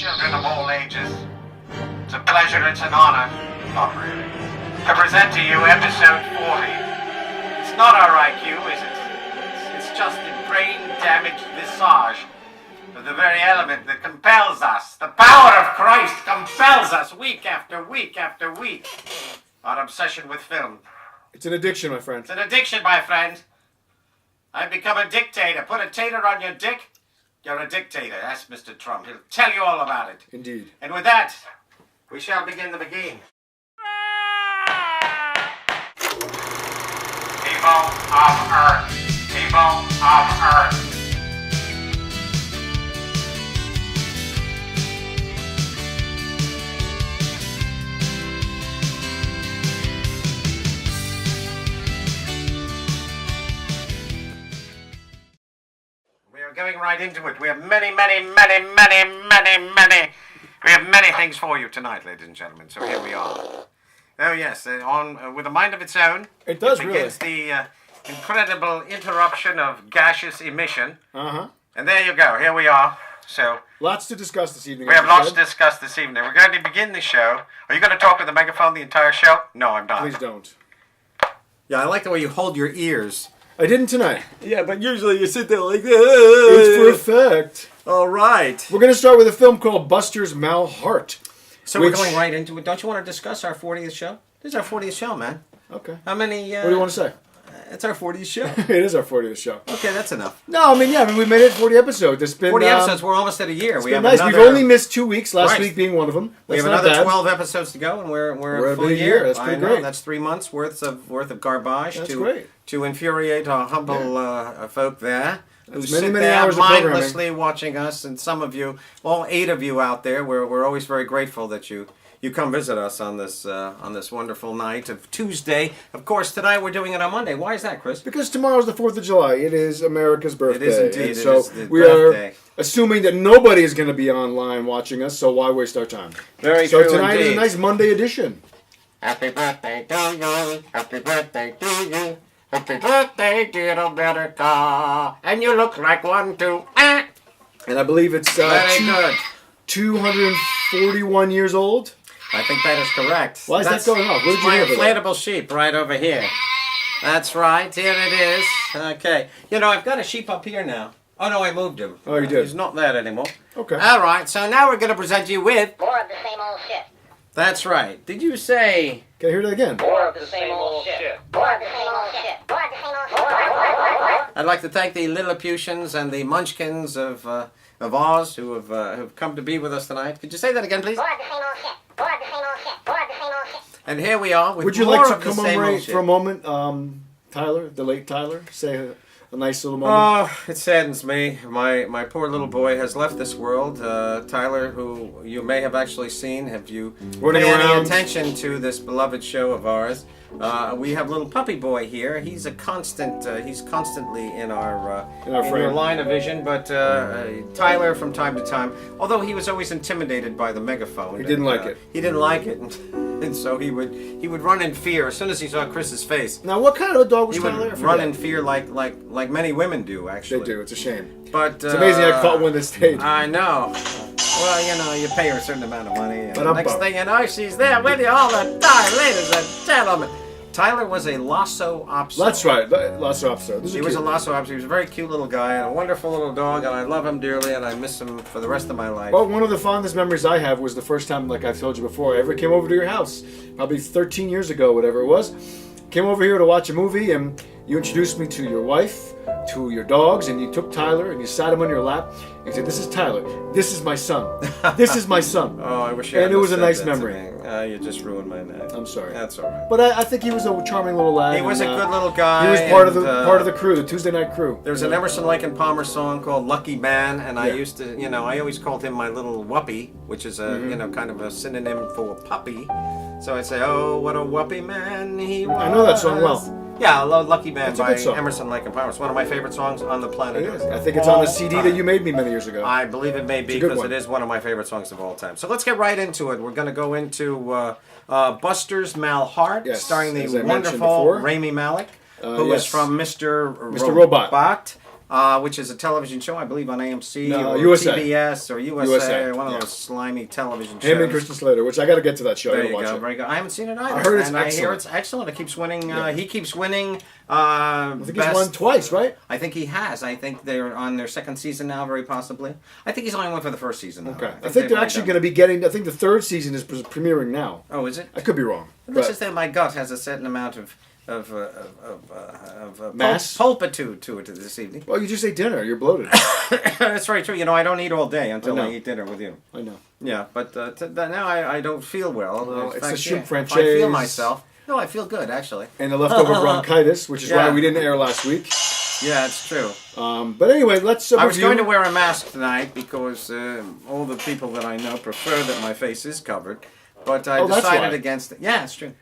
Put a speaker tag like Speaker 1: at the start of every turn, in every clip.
Speaker 1: children of all ages. It's a pleasure, it's an honor, not really, to present to you episode 40. It's not our IQ, is it? It's just the brain-damaged visage of the very element that compels us. The power of Christ compels us week after week after week. Our obsession with film.
Speaker 2: It's an addiction, my friend.
Speaker 1: It's an addiction, my friend. I've become a dictator. Put a tater on your dick, you're a dictator. Ask Mr. Trump. He'll tell you all about it.
Speaker 2: Indeed.
Speaker 1: And with that, we shall begin the Beguiled. People of Earth. People of Earth. We are going right into it. We have many things for you tonight, ladies and gentlemen. So here we are. Oh yes, with a mind of its own.
Speaker 2: It does
Speaker 1: begins
Speaker 2: really.
Speaker 1: The incredible interruption of gaseous emission.
Speaker 2: Uh-huh.
Speaker 1: And there you go. Here we are. So
Speaker 2: lots to discuss this evening.
Speaker 1: we have lots to discuss this evening. We're going to begin the show. Are you going to talk with the megaphone the entire show? No, I'm not.
Speaker 2: Please don't.
Speaker 1: Yeah, I like the way you hold your ears.
Speaker 2: I didn't tonight.
Speaker 1: Yeah, but usually you sit there like
Speaker 2: It's for effect.
Speaker 1: All right.
Speaker 2: We're going to start with a film called Buster's Malheart.
Speaker 1: So we're going right into it. Don't you want to discuss our 40th show? This is our 40th show, man.
Speaker 2: Okay.
Speaker 1: How many...
Speaker 2: what do you want to say?
Speaker 1: It's our 40th show.
Speaker 2: It is our 40th show.
Speaker 1: Okay, that's enough.
Speaker 2: No, I mean, we made it 40 episodes. It's been
Speaker 1: 40 episodes. We're almost at a year.
Speaker 2: It's been nice. We've only missed 2 weeks, last week being one of them.
Speaker 1: We have another 12 episodes to go, and we're a full year.
Speaker 2: That's pretty great.
Speaker 1: That's 3 months worth of garbage.
Speaker 2: That's great.
Speaker 1: To infuriate our humble folk there. Who sit
Speaker 2: many
Speaker 1: there
Speaker 2: hours of
Speaker 1: mindlessly watching us, and some of you, all 8 of you out there, we're always very grateful that you come visit us on this wonderful night of Tuesday. Of course, tonight we're doing it on Monday. Why is that, Chris?
Speaker 2: Because tomorrow's the 4th of July. It is America's birthday.
Speaker 1: It is indeed.
Speaker 2: And so
Speaker 1: it is the
Speaker 2: we
Speaker 1: birthday.
Speaker 2: are assuming that nobody is going to be online watching us, so why waste our time?
Speaker 1: Very
Speaker 2: so
Speaker 1: true
Speaker 2: tonight
Speaker 1: indeed.
Speaker 2: is a nice Monday edition.
Speaker 1: Happy birthday to you. Happy birthday to you. Happy birthday, dear better car. And you look like one too.
Speaker 2: And I believe it's
Speaker 1: Very good.
Speaker 2: 241 years old.
Speaker 1: I think that is correct.
Speaker 2: Why is that going off? Where did you
Speaker 1: my
Speaker 2: hear that?
Speaker 1: inflatable sheep right over here. That's right. Here it is. Okay. You know, I've got a sheep up here now. Oh, no, I moved him.
Speaker 2: Oh, you did?
Speaker 1: He's not there anymore.
Speaker 2: Okay.
Speaker 1: All right. So now we're going to present you with...
Speaker 3: More of the same old shit.
Speaker 1: That's right. Did you say...
Speaker 2: Can I hear that again?
Speaker 3: More of the same old shit. More of the same old shit. More of the same old shit.
Speaker 1: I'd like to thank the Lilliputians and the Munchkins of Oz who have come to be with us tonight. Could you say that again, please?
Speaker 3: More of the same old shit. More of the same old shit. More of the same old shit.
Speaker 1: And here we are with
Speaker 2: Would you
Speaker 1: more
Speaker 2: like to
Speaker 1: of the same old
Speaker 2: commemorate
Speaker 1: shit.
Speaker 2: for a moment, Tyler, the late Tyler? Say a nice little moment.
Speaker 1: Oh, it saddens me. My poor little boy has left this world. Tyler, who you may have actually seen, have you
Speaker 2: Running
Speaker 1: paid any
Speaker 2: around.
Speaker 1: attention to this beloved show of ours? We have little puppy boy here. He's a constant. He's constantly in our
Speaker 2: frame.
Speaker 1: line of vision. But Tyler, from time to time, although he was always intimidated by the megaphone,
Speaker 2: He didn't like it.
Speaker 1: He didn't like it, and so he would run in fear as soon as he saw Chris's face.
Speaker 2: Now, what kind of a dog was
Speaker 1: He
Speaker 2: Tyler? I
Speaker 1: would run
Speaker 2: forget.
Speaker 1: in fear like many women do, actually.
Speaker 2: They do. It's a shame.
Speaker 1: But
Speaker 2: It's amazing I caught one this stage.
Speaker 1: I know. Well, you know, you pay her a certain amount of money, and
Speaker 2: But
Speaker 1: the
Speaker 2: I'm
Speaker 1: next
Speaker 2: bummed.
Speaker 1: thing you know, she's there with you all the time, ladies and gentlemen. Tyler was a Lhasa Apso.
Speaker 2: That's right. Lhasa Apso.
Speaker 1: He was a Lhasa Apso. He was a very cute little guy and a wonderful little dog, and I love him dearly, and I miss him for the rest of my life.
Speaker 2: Well, one of the fondest memories I have was the first time, like I've told you before, I ever came over to your house. Probably 13 years ago, whatever it was. Came over here to watch a movie, and you introduced me to your wife, to your dogs, and you took Tyler, and you sat him on your lap, and you said, "This is Tyler. This is my son. This is my son."
Speaker 1: Oh, I wish you
Speaker 2: And
Speaker 1: hadn't
Speaker 2: it was a
Speaker 1: said
Speaker 2: nice
Speaker 1: that to
Speaker 2: memory.
Speaker 1: me. You just ruined my night.
Speaker 2: I'm sorry.
Speaker 1: That's all right.
Speaker 2: But I think he was a charming little lad.
Speaker 1: He was a
Speaker 2: and,
Speaker 1: good little guy.
Speaker 2: He was part of
Speaker 1: and,
Speaker 2: the crew, the Tuesday night crew.
Speaker 1: There's an Emerson, Lake and Palmer song called "Lucky Man," and I
Speaker 2: Yeah.
Speaker 1: used to, I always called him my little wuppy, which is a, kind of a synonym for puppy. So I'd say, "Oh, what a wuppy man he was."
Speaker 2: I know that song well.
Speaker 1: Yeah, I love "Lucky Man"
Speaker 2: That's a
Speaker 1: by
Speaker 2: good song.
Speaker 1: Emerson, Lake and Palmer. It's one of my favorite songs on the planet.
Speaker 2: It is. I think it's on the CD that you made me many years ago.
Speaker 1: I believe it may be
Speaker 2: It's a good
Speaker 1: because
Speaker 2: one.
Speaker 1: it is one of my favorite songs of all time. So let's get right into it. We're going to go into Buster's Malheart,
Speaker 2: Yes,
Speaker 1: starring the
Speaker 2: as I mentioned
Speaker 1: wonderful
Speaker 2: before.
Speaker 1: Rami Malek, who is
Speaker 2: yes.
Speaker 1: from Mr.
Speaker 2: Mr. Robot.
Speaker 4: which is a television show, I believe, on AMC
Speaker 2: No,
Speaker 4: or
Speaker 2: USA.
Speaker 4: TBS or USA,
Speaker 2: USA,
Speaker 4: or one of
Speaker 2: yeah.
Speaker 4: those slimy television shows.
Speaker 2: Him and Christian Slater, which I got to get to that show. I
Speaker 4: There
Speaker 2: gotta
Speaker 4: you
Speaker 2: watch
Speaker 4: go.
Speaker 2: it.
Speaker 4: Very good. I haven't seen it either.
Speaker 2: I heard it's
Speaker 4: and I hear
Speaker 2: excellent.
Speaker 4: it's excellent. It keeps winning.
Speaker 2: Yeah.
Speaker 4: He keeps winning.
Speaker 2: I think he's won twice, right?
Speaker 4: I think he has. I think they're on their second season now, very possibly. I think he's only won for the first season. Though.
Speaker 2: Okay. I think they're actually going to be getting. I think the third season is premiering now.
Speaker 4: Oh, is it?
Speaker 2: I could be wrong.
Speaker 4: It's just that my gut has a certain amount of
Speaker 2: Mass?
Speaker 4: pulpitude to it this evening.
Speaker 2: Well, you just ate dinner. You're bloated.
Speaker 4: That's very true. You know, I don't eat all day until
Speaker 2: I
Speaker 4: I
Speaker 2: know.
Speaker 4: eat dinner with you.
Speaker 2: I know.
Speaker 4: Yeah, but now I don't feel well.
Speaker 2: No,
Speaker 4: In
Speaker 2: it's
Speaker 4: fact,
Speaker 2: the shrimp
Speaker 4: if I feel
Speaker 2: franchise.
Speaker 4: myself. No, I feel good actually.
Speaker 2: And the leftover bronchitis, which is
Speaker 4: Yeah.
Speaker 2: why we didn't air last week.
Speaker 4: Yeah, it's true.
Speaker 2: But anyway, let's.
Speaker 4: I was
Speaker 2: review-
Speaker 4: going to wear a mask tonight because all the people that I know prefer that my face is covered. But I
Speaker 2: Oh, that's
Speaker 4: decided
Speaker 2: why.
Speaker 4: against it. Yeah, it's true.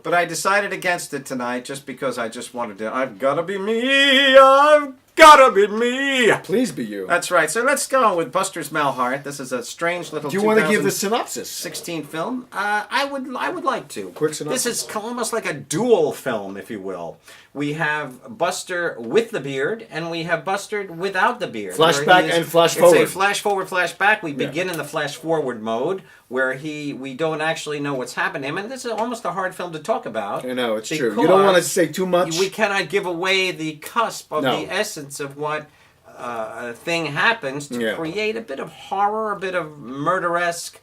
Speaker 4: But I decided against it tonight just because I just wanted to. I've got to be me. I've got to be me.
Speaker 2: Please be you.
Speaker 4: That's right. So let's go with Buster's Malheart. This is a strange little.
Speaker 2: Do you want to give the synopsis?
Speaker 4: 16 film. I would like to.
Speaker 2: Quick synopsis.
Speaker 4: This is almost like a dual film, if you will. We have Buster with the beard, and we have Buster without the beard.
Speaker 2: Flashback
Speaker 4: where he
Speaker 2: and flash
Speaker 4: It's
Speaker 2: forward.
Speaker 4: a flash forward, flashback. We
Speaker 2: Yeah.
Speaker 4: begin in the flash forward mode, where we don't actually know what's happened to him, and this is almost a hard film to talk about.
Speaker 2: I know, it's true. You don't want to say too much.
Speaker 4: We cannot give away the cusp of
Speaker 2: No.
Speaker 4: the essence of what a thing happens to
Speaker 2: Yeah.
Speaker 4: create a bit of horror, a bit of murderesque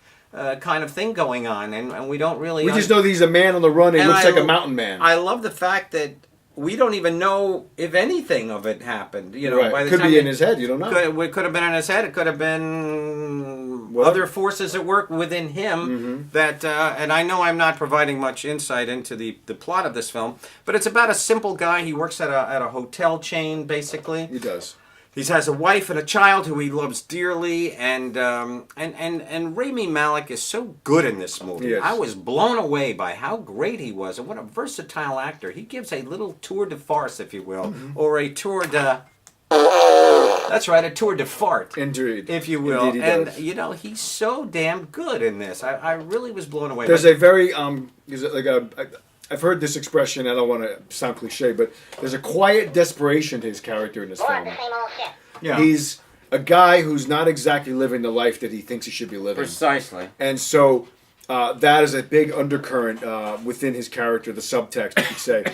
Speaker 4: kind of thing going on, and we don't really.
Speaker 2: We just know that he's a man on the run. He
Speaker 4: And
Speaker 2: looks
Speaker 4: I
Speaker 2: like a
Speaker 4: l-
Speaker 2: mountain man.
Speaker 4: I love the fact that we don't even know if anything of it happened. You know,
Speaker 2: Right.
Speaker 4: by the
Speaker 2: Could
Speaker 4: time
Speaker 2: be in his head. You don't know.
Speaker 4: It could have been in his head. It could have been
Speaker 2: Well-
Speaker 4: other forces at work within him that. And I know I'm not providing much insight into the plot of this film, but it's about a simple guy. He works at a hotel chain, basically.
Speaker 2: He does.
Speaker 4: He has a wife and a child who he loves dearly, and Rami Malek is so good in this movie.
Speaker 2: He is.
Speaker 4: I was blown away by how great he was and what a versatile actor. He gives a little tour de farce, if you will, or a tour de. That's right, a tour de fart.
Speaker 2: Indeed.
Speaker 4: If you will.
Speaker 2: Indeed he
Speaker 4: And,
Speaker 2: does.
Speaker 4: you know, he's so damn good in this. I really was blown away.
Speaker 2: There's
Speaker 4: But-
Speaker 2: a very I've heard this expression. I don't want to sound cliche, but there's a quiet desperation to his character in this
Speaker 3: More of
Speaker 2: film.
Speaker 3: the same old shit.
Speaker 4: yeah,
Speaker 2: He's a guy who's not exactly living the life that he thinks he should be living,
Speaker 4: precisely.
Speaker 2: and so that is a big undercurrent within his character, the subtext, you could say.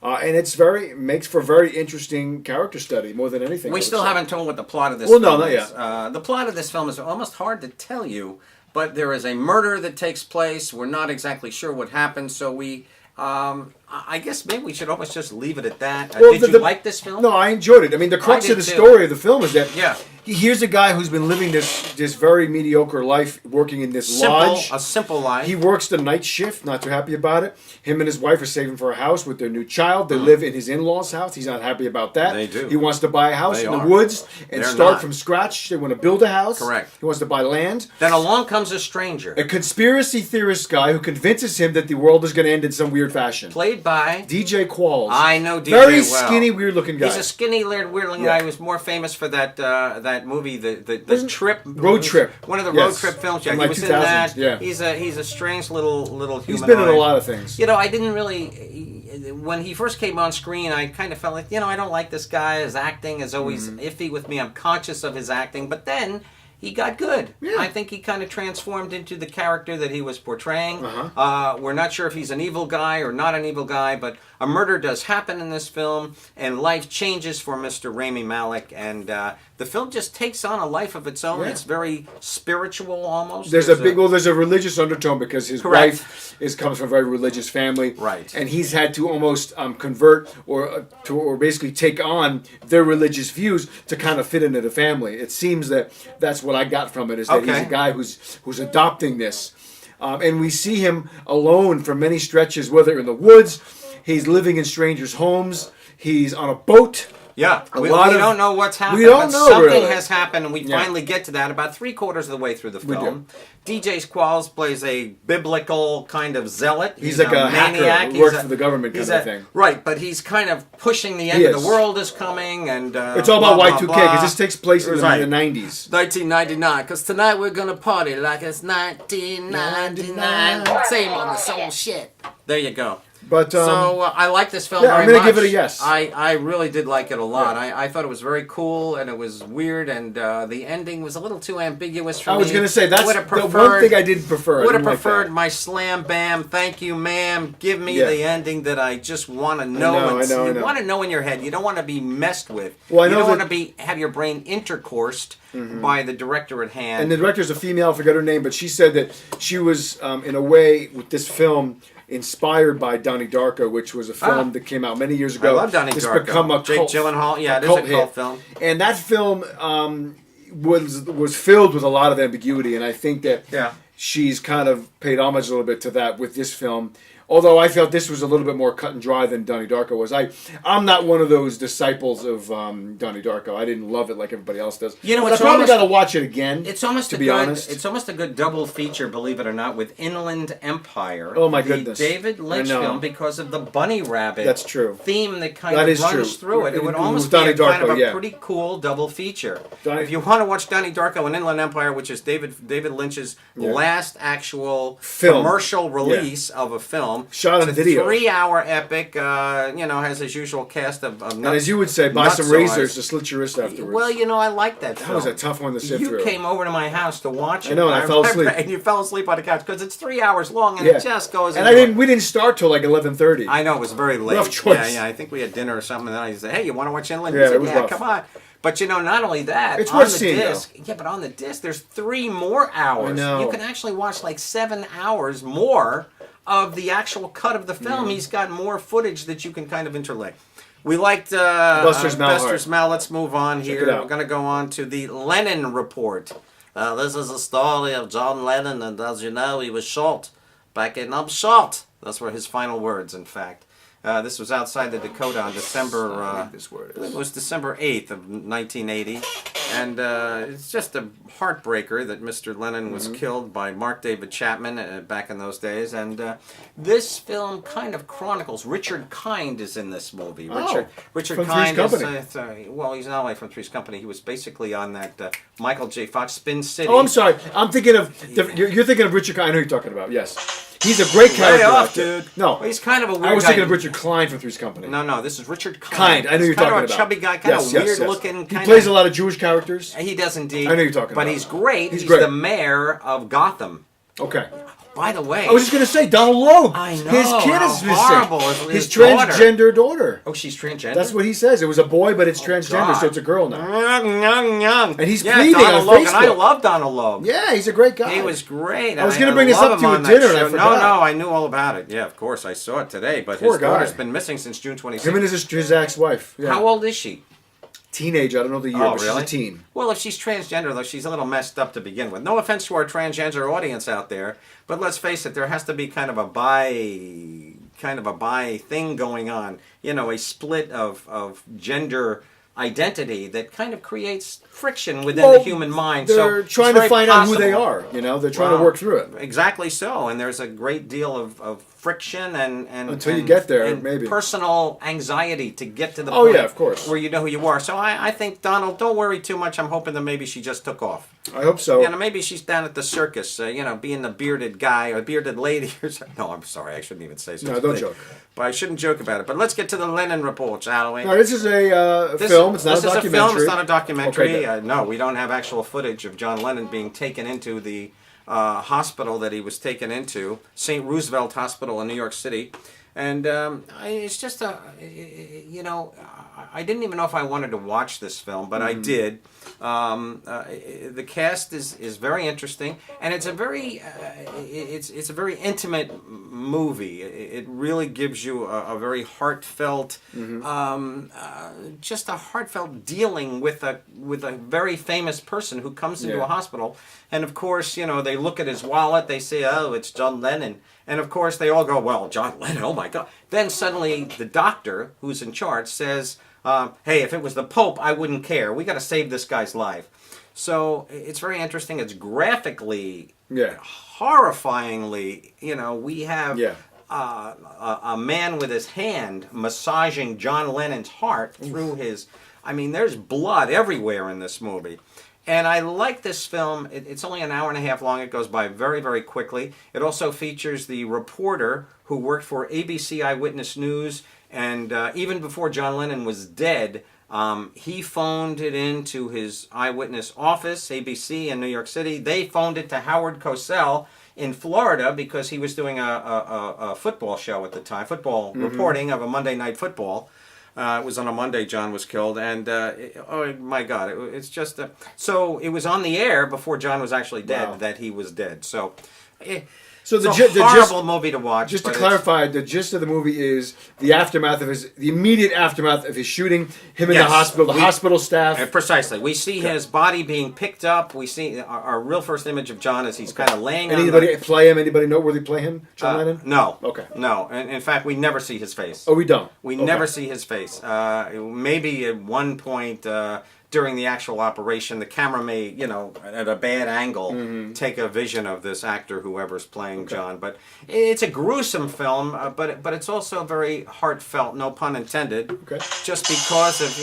Speaker 2: And it's makes for very interesting character study more than anything. I
Speaker 4: We
Speaker 2: would
Speaker 4: still
Speaker 2: say.
Speaker 4: haven't told what the plot of this
Speaker 2: Well,
Speaker 4: film
Speaker 2: no, not
Speaker 4: is.
Speaker 2: yet.
Speaker 4: The plot of this film is almost hard to tell you, but there is a murder that takes place. We're not exactly sure what happened, so I guess maybe we should almost just leave it at that.
Speaker 2: Well,
Speaker 4: Did you like this film?
Speaker 2: No, I enjoyed it. I mean, the crux
Speaker 4: did
Speaker 2: of the
Speaker 4: too.
Speaker 2: story of the film is that
Speaker 4: Yeah.
Speaker 2: here's a guy who's been living this very mediocre life, working in this lodge.
Speaker 4: A simple life.
Speaker 2: He works the night shift, not too happy about it. Him and his wife are saving for a house with their new child. They live in his in-laws' house. He's not happy about that.
Speaker 4: They do.
Speaker 2: He wants to buy a house
Speaker 4: They
Speaker 2: in the
Speaker 4: are.
Speaker 2: woods and
Speaker 4: They're
Speaker 2: start
Speaker 4: not.
Speaker 2: from scratch. They want to build a house.
Speaker 4: Correct.
Speaker 2: He wants to buy land.
Speaker 4: Then along comes a stranger,
Speaker 2: A conspiracy theorist guy who convinces him that the world is going to end in some weird fashion.
Speaker 4: played by.
Speaker 2: DJ Qualls.
Speaker 4: I know DJ
Speaker 2: Very
Speaker 4: well.
Speaker 2: skinny, weird-looking guy.
Speaker 4: He's a skinny, weird-looking
Speaker 2: Yeah.
Speaker 4: guy who was more famous for that movie, the
Speaker 2: Wasn't-
Speaker 4: trip,
Speaker 2: Road Trip.
Speaker 4: one of the
Speaker 2: Yes.
Speaker 4: road trip films. Yeah,
Speaker 2: From,
Speaker 4: he
Speaker 2: like,
Speaker 4: was in
Speaker 2: 2000s,
Speaker 4: that.
Speaker 2: yeah.
Speaker 4: He's a strange little human.
Speaker 2: He's been in a lot of things.
Speaker 4: You know, I didn't really. When he first came on screen, I kind of felt like, I don't like this guy. His acting is always
Speaker 2: Mm-hmm.
Speaker 4: iffy with me. I'm conscious of his acting, but then he got good.
Speaker 2: Yeah.
Speaker 4: I think he kind of transformed into the character that he was portraying.
Speaker 2: Uh-huh.
Speaker 4: We're not sure if he's an evil guy or not an evil guy, but a murder does happen in this film, and life changes for Mr. Rami Malek, and the film just takes on a life of its own.
Speaker 2: Yeah.
Speaker 4: It's very spiritual, almost.
Speaker 2: There's a religious undertone because his
Speaker 4: Correct.
Speaker 2: wife comes from a very religious family,
Speaker 4: Right.
Speaker 2: And he's had to almost convert or basically take on their religious views to kind of fit into the family. It seems that that's what I got from it is that he's
Speaker 4: Okay.
Speaker 2: a guy who's adopting this, and we see him alone for many stretches, whether in the woods, he's living in strangers' homes, he's on a boat.
Speaker 4: Yeah, we
Speaker 2: lot of-
Speaker 4: don't know what's happened.
Speaker 2: we don't
Speaker 4: but
Speaker 2: know,
Speaker 4: something
Speaker 2: really.
Speaker 4: has happened, and we
Speaker 2: Yeah.
Speaker 4: finally get to that about 3/4 of the way through the
Speaker 2: We
Speaker 4: film. DJ Squalls plays a biblical kind of zealot.
Speaker 2: He's like a hacker
Speaker 4: maniac.
Speaker 2: who works for the government kind
Speaker 4: he's
Speaker 2: of thing.
Speaker 4: Right, but he's kind of pushing the end
Speaker 2: He
Speaker 4: of
Speaker 2: is.
Speaker 4: the world is coming, and
Speaker 2: It's all about
Speaker 4: blah,
Speaker 2: Y2K
Speaker 4: blah,
Speaker 2: because
Speaker 4: blah.
Speaker 2: this takes place in
Speaker 4: Right.
Speaker 2: the 90s.
Speaker 4: 1999, because tonight we're gonna party like it's 1999. Same on the soul shit. There you go.
Speaker 2: But
Speaker 4: so I like this film
Speaker 2: yeah,
Speaker 4: very
Speaker 2: I'm gonna
Speaker 4: much.
Speaker 2: give it a yes.
Speaker 4: I really did like it a lot.
Speaker 2: Yeah.
Speaker 4: I thought it was very cool and it was weird, and the ending was a little too ambiguous for me.
Speaker 2: I was gonna say that's
Speaker 4: Would have
Speaker 2: the one
Speaker 4: preferred-
Speaker 2: thing I didn't prefer. I
Speaker 4: Would have
Speaker 2: didn't like
Speaker 4: preferred
Speaker 2: that.
Speaker 4: my slam bam, thank you, ma'am. Give me
Speaker 2: Yeah.
Speaker 4: the ending that I just want to know.
Speaker 2: I know.
Speaker 4: You want to know in your head. You don't want to be messed with.
Speaker 2: Well, I
Speaker 4: you
Speaker 2: know
Speaker 4: don't want
Speaker 2: that-
Speaker 4: to have your brain intercoursed by the director at hand.
Speaker 2: And the director's a female. I forget her name, but she said that she was in a way with this film inspired by Donnie Darko, which was a film that came out many years ago.
Speaker 4: I love Donnie
Speaker 2: It's
Speaker 4: Darko.
Speaker 2: become a
Speaker 4: Jake
Speaker 2: cult,
Speaker 4: Gyllenhaal. Yeah, it is
Speaker 2: cult
Speaker 4: a cult
Speaker 2: hit.
Speaker 4: film.
Speaker 2: And that film was filled with a lot of ambiguity, and I think that
Speaker 4: Yeah.
Speaker 2: she's kind of paid homage a little bit to that with this film. Although I felt this was a little bit more cut and dry than Donnie Darko was. I'm not one of those disciples of Donnie Darko. I didn't love it like everybody else does.
Speaker 4: You know,
Speaker 2: But
Speaker 4: it's
Speaker 2: I probably
Speaker 4: almost-
Speaker 2: got to watch it again.
Speaker 4: It's almost
Speaker 2: to
Speaker 4: a
Speaker 2: be
Speaker 4: good,
Speaker 2: honest.
Speaker 4: It's almost a good double feature, believe it or not, with Inland Empire.
Speaker 2: Oh, my
Speaker 4: the
Speaker 2: goodness.
Speaker 4: David Lynch
Speaker 2: I know.
Speaker 4: film, because of the bunny rabbit.
Speaker 2: That's true.
Speaker 4: Theme that kind
Speaker 2: That
Speaker 4: of
Speaker 2: is
Speaker 4: runs
Speaker 2: true.
Speaker 4: through it. It would
Speaker 2: With
Speaker 4: almost
Speaker 2: Donnie
Speaker 4: be kind
Speaker 2: Darko,
Speaker 4: of a
Speaker 2: yeah.
Speaker 4: pretty cool double feature.
Speaker 2: Donnie-
Speaker 4: If you want to watch Donnie Darko and Inland Empire, which is David Lynch's last actual
Speaker 2: Film.
Speaker 4: commercial release of a film,
Speaker 2: Shot on
Speaker 4: it's a
Speaker 2: video.
Speaker 4: 3-hour epic. Has his usual cast of nuts.
Speaker 2: And as you would say, buy some
Speaker 4: nutsaws.
Speaker 2: razors to slit your wrist afterwards.
Speaker 4: Well, I like that.
Speaker 2: that was a tough one to sift
Speaker 4: You
Speaker 2: through.
Speaker 4: came over to my house to watch it.
Speaker 2: I know, and I fell
Speaker 4: remember,
Speaker 2: asleep.
Speaker 4: And you fell asleep on the couch because it's 3 hours long and
Speaker 2: Yeah.
Speaker 4: it just goes.
Speaker 2: And
Speaker 4: into
Speaker 2: we didn't start till like 11:30.
Speaker 4: I know it was very late.
Speaker 2: Rough choice.
Speaker 4: Yeah. I think we had dinner or something, and then I said, "Hey, you want to watch Inland?"
Speaker 2: Yeah,
Speaker 4: He said,
Speaker 2: it was
Speaker 4: "Yeah,
Speaker 2: rough.
Speaker 4: come on." But not only that,
Speaker 2: It's
Speaker 4: on
Speaker 2: worth
Speaker 4: the
Speaker 2: seeing, though.
Speaker 4: disc. Yeah, but on the disc, there's 3 more hours.
Speaker 2: I know.
Speaker 4: You can actually watch like 7 hours more of the actual cut of the film.
Speaker 2: Mm-hmm.
Speaker 4: He's got more footage that you can kind of interlay. We liked
Speaker 2: Buster's Malhart.
Speaker 4: Buster's Mal. Let's move on
Speaker 2: Check
Speaker 4: here.
Speaker 2: it out.
Speaker 4: We're going to go on to the Lennon Report. This is a story of John Lennon, and as you know, he was shot. Back in, I'm shot. That's were his final words, in fact. This was outside the Dakota on December.
Speaker 2: This word
Speaker 4: It
Speaker 2: is.
Speaker 4: was December 8th of 1980, and it's just a heartbreaker that Mr. Lennon was killed by Mark David Chapman back in those days, and this film kind of chronicles. Richard Kind is in this movie. Richard
Speaker 2: from
Speaker 4: Kind
Speaker 2: Three's
Speaker 4: is,
Speaker 2: Company.
Speaker 4: well, he's not only from Three's Company, he was basically on that Michael J. Fox Spin City.
Speaker 2: Oh, I'm sorry. I'm thinking of. You're thinking of Richard. I know who you're talking about. Yes, he's a great character.
Speaker 4: Lay off,
Speaker 2: actor.
Speaker 4: dude.
Speaker 2: No,
Speaker 4: He's kind of a weird
Speaker 2: I was
Speaker 4: guy.
Speaker 2: thinking of Richard Klein from Three's Company.
Speaker 4: No, this is Richard
Speaker 2: Kind. I know
Speaker 4: He's
Speaker 2: you're
Speaker 4: kind
Speaker 2: talking
Speaker 4: of a
Speaker 2: about.
Speaker 4: chubby guy, kind
Speaker 2: Yes,
Speaker 4: of
Speaker 2: yes,
Speaker 4: weird
Speaker 2: yes.
Speaker 4: looking.
Speaker 2: He plays a lot of Jewish characters.
Speaker 4: He does indeed.
Speaker 2: I know you're talking
Speaker 4: but
Speaker 2: about.
Speaker 4: he's great.
Speaker 2: He's
Speaker 4: He's
Speaker 2: great.
Speaker 4: the mayor of Gotham.
Speaker 2: Okay.
Speaker 4: By the way,
Speaker 2: I was just gonna say Donald Logue.
Speaker 4: I know,
Speaker 2: His kid
Speaker 4: how
Speaker 2: is missing.
Speaker 4: horrible.
Speaker 2: His
Speaker 4: His daughter.
Speaker 2: transgender daughter.
Speaker 4: oh, she's transgender.
Speaker 2: That's what he says. It was a boy, but it's transgender,
Speaker 4: God.
Speaker 2: so it's a girl now.
Speaker 4: And
Speaker 2: he's pleading
Speaker 4: Donald
Speaker 2: on
Speaker 4: Logue, and I
Speaker 2: Facebook.
Speaker 4: love Donald Logue.
Speaker 2: Yeah, he's a great guy.
Speaker 4: He was great.
Speaker 2: I was gonna bring this
Speaker 4: love
Speaker 2: up
Speaker 4: him
Speaker 2: to you
Speaker 4: on
Speaker 2: at
Speaker 4: that
Speaker 2: dinner, and I
Speaker 4: show.
Speaker 2: forgot.
Speaker 4: No, I knew all about it. Yeah, of course, I saw it today. But
Speaker 2: Poor
Speaker 4: his daughter's
Speaker 2: guy.
Speaker 4: been missing since June 26th.
Speaker 2: Him and his ex-wife. Yeah.
Speaker 4: How old is she?
Speaker 2: Teenager. I don't know the year,
Speaker 4: Oh,
Speaker 2: but
Speaker 4: really?
Speaker 2: she's a teen.
Speaker 4: Well, if she's transgender, though, she's a little messed up to begin with. No offense to our transgender audience out there, but let's face it, there has to be kind of a bi thing going on. A split of gender identity that kind of creates friction within the human mind.
Speaker 2: They're
Speaker 4: so
Speaker 2: trying
Speaker 4: it's
Speaker 2: to
Speaker 4: very
Speaker 2: find out who they
Speaker 4: possible.
Speaker 2: are. They're trying to
Speaker 4: Wow.
Speaker 2: work through it.
Speaker 4: Exactly so, and there's a great deal of friction and
Speaker 2: Until you
Speaker 4: and-
Speaker 2: get there,
Speaker 4: and
Speaker 2: maybe.
Speaker 4: personal anxiety to get to the
Speaker 2: Oh,
Speaker 4: point
Speaker 2: yeah, of course.
Speaker 4: where you know who you are. So I think, Donald, don't worry too much. I'm hoping that maybe she just took off.
Speaker 2: I hope so.
Speaker 4: Maybe she's down at the circus, being the bearded guy or bearded lady or something. No, I'm sorry, I shouldn't even say such
Speaker 2: No,
Speaker 4: a
Speaker 2: don't
Speaker 4: thing.
Speaker 2: joke.
Speaker 4: But I shouldn't joke about it. But let's get to the Lennon Report, shall we?
Speaker 2: No, this is a film. It's not
Speaker 4: this
Speaker 2: a
Speaker 4: is
Speaker 2: documentary.
Speaker 4: a film. It's not a documentary.
Speaker 2: Okay, good.
Speaker 4: No, we don't have actual footage of John Lennon being taken into the hospital that he was taken into, St. Roosevelt Hospital in New York City. And it's just I didn't even know if I wanted to watch this film, but I did. The cast is very interesting, and it's a very it's a very intimate movie. It really gives you a very heartfelt, just a heartfelt dealing with a very famous person who comes into a hospital, and of course they look at his wallet, they say, oh, it's John Lennon. And of course, they all go, well, John Lennon, oh my God. Then suddenly the doctor who's in charge says, hey, if it was the Pope, I wouldn't care. We got to save this guy's life. So it's very interesting. It's graphically, horrifyingly, we have a man with his hand massaging John Lennon's heart through his, there's blood everywhere in this movie. And I like this film. It's only an hour and a half long. It goes by very, very quickly. It also features the reporter who worked for ABC Eyewitness News. And even before John Lennon was dead, he phoned it into his eyewitness office, ABC in New York City. They phoned it to Howard Cosell in Florida because he was doing a football show at the time, football reporting of a Monday Night Football. It was on a Monday John was killed, and oh my God, it's just... so it was on the air before John was actually dead that he was dead. So...
Speaker 2: So
Speaker 4: it's a horrible movie to watch.
Speaker 2: Just to clarify, the gist of the movie is the immediate aftermath of his shooting. Him in the hospital, the hospital staff.
Speaker 4: Precisely. We see his body being picked up. We see our real first image of John as he's kind of laying.
Speaker 2: Anybody play him? Anybody noteworthy play him? John Lennon?
Speaker 4: No.
Speaker 2: Okay.
Speaker 4: No. And in fact, we never see his face.
Speaker 2: Oh, we don't.
Speaker 4: We never see his face. Maybe at one point. During the actual operation, the camera may, at a bad angle, take a vision of this actor, whoever's playing John. But it's a gruesome film, but it's also very heartfelt, no pun intended.
Speaker 2: Okay.
Speaker 4: Just because of,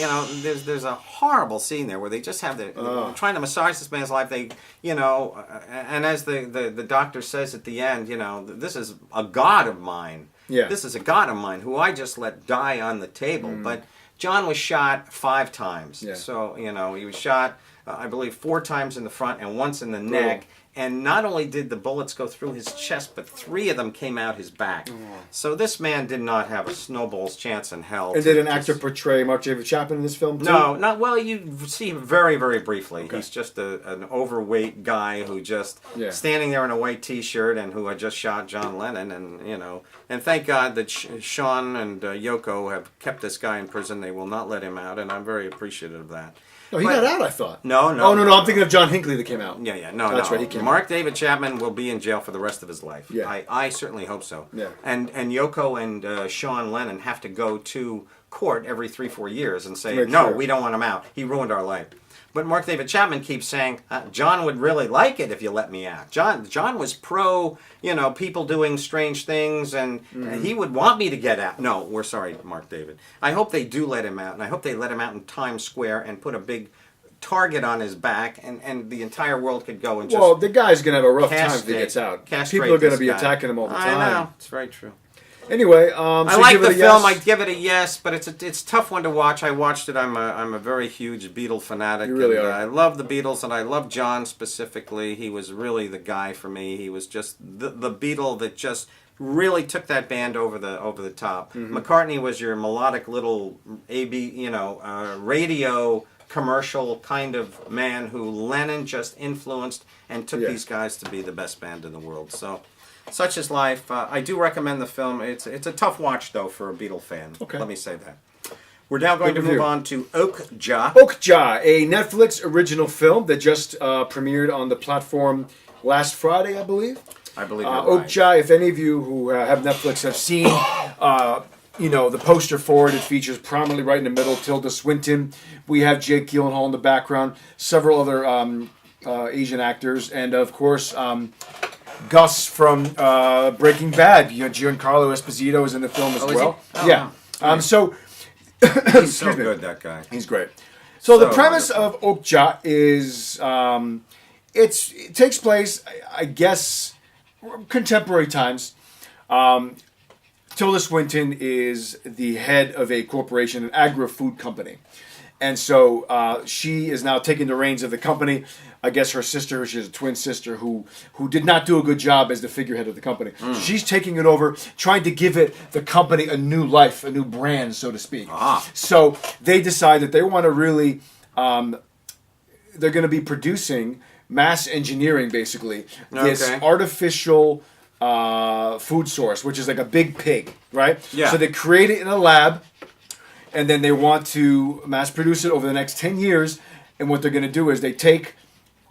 Speaker 4: there's a horrible scene there where they just have they're trying to massage this man's life. They, and as the doctor says at the end, this is a god of mine.
Speaker 2: Yeah.
Speaker 4: This is a god of mine who I just let die on the table. But John was shot 5 times. Yeah. So, he was shot, I believe, 4 times in the front and once in the neck. And not only did the bullets go through his chest, but 3 of them came out his back. So this man did not have a snowball's chance in hell.
Speaker 2: And did an actor portray Mark David Chapman in this film, too?
Speaker 4: No, not well. You see him very, very briefly. Okay. He's just an overweight guy who just standing there in a white T-shirt and who had just shot John Lennon. And thank God that Sean and Yoko have kept this guy in prison. They will not let him out, and I'm very appreciative of that.
Speaker 2: No, he got out, I thought.
Speaker 4: No.
Speaker 2: Oh, no, I'm thinking of John Hinckley that came out.
Speaker 4: Yeah, no.
Speaker 2: That's right, he came
Speaker 4: Mark
Speaker 2: out.
Speaker 4: David Chapman will be in jail for the rest of his life.
Speaker 2: Yeah.
Speaker 4: I certainly hope so.
Speaker 2: Yeah.
Speaker 4: And Yoko and Sean Lennon have to go to court every 3-4 years and say, no, we don't want him out. He ruined our life. But Mark David Chapman keeps saying, John would really like it if you let me out. John was pro, people doing strange things, and he would want me to get out. No, we're sorry, Mark David. I hope they do let him out, and I hope they let him out in Times Square and put a big target on his back, and the entire world could go and just...
Speaker 2: Well, the guy's going to have a rough time if he gets out. People are going to be attacking him all the time.
Speaker 4: I know, it's very true.
Speaker 2: Anyway, so
Speaker 4: I like the film. I'd give it a yes, but it's a tough one to watch. I watched it. I'm a very huge Beatle fanatic.
Speaker 2: You really are.
Speaker 4: I love the Beatles, and I love John specifically. He was really the guy for me. He was just the Beatle that just really took that band over the top. McCartney was your melodic little radio commercial kind of man who Lennon just influenced and took these guys to be the best band in the world. So, such is life. I do recommend the film. It's a tough watch, though, for a Beatle fan.
Speaker 2: Okay.
Speaker 4: Let me say that. We're now going to move on to Okja.
Speaker 2: Okja, a Netflix original film that just premiered on the platform last Friday, I believe.
Speaker 4: I believe you're right.
Speaker 2: Okja, if any of you who have Netflix have seen... the poster for it features prominently right in the middle Tilda Swinton. We have Jake Gyllenhaal in the background, several other Asian actors, and of course Gus from Breaking Bad. Giancarlo Esposito is in the film as well. Yeah.
Speaker 4: So he's so good, that guy.
Speaker 2: He's great. So the premise of Okja is it takes place, I guess, contemporary times. Tilda Swinton is the head of a corporation, an agri-food company. And so she is now taking the reins of the company. I guess her sister, she has a twin sister who did not do a good job as the figurehead of the company. So she's taking it over, trying to give the company a new life, a new brand, so to speak. So they decide that they want to really, they're going to be producing, mass engineering basically, this artificial... food source, which is like a big pig, right?
Speaker 4: Yeah.
Speaker 2: So they create it in a lab, and then they want to mass produce it over the next 10 years. And what they're going to do is they take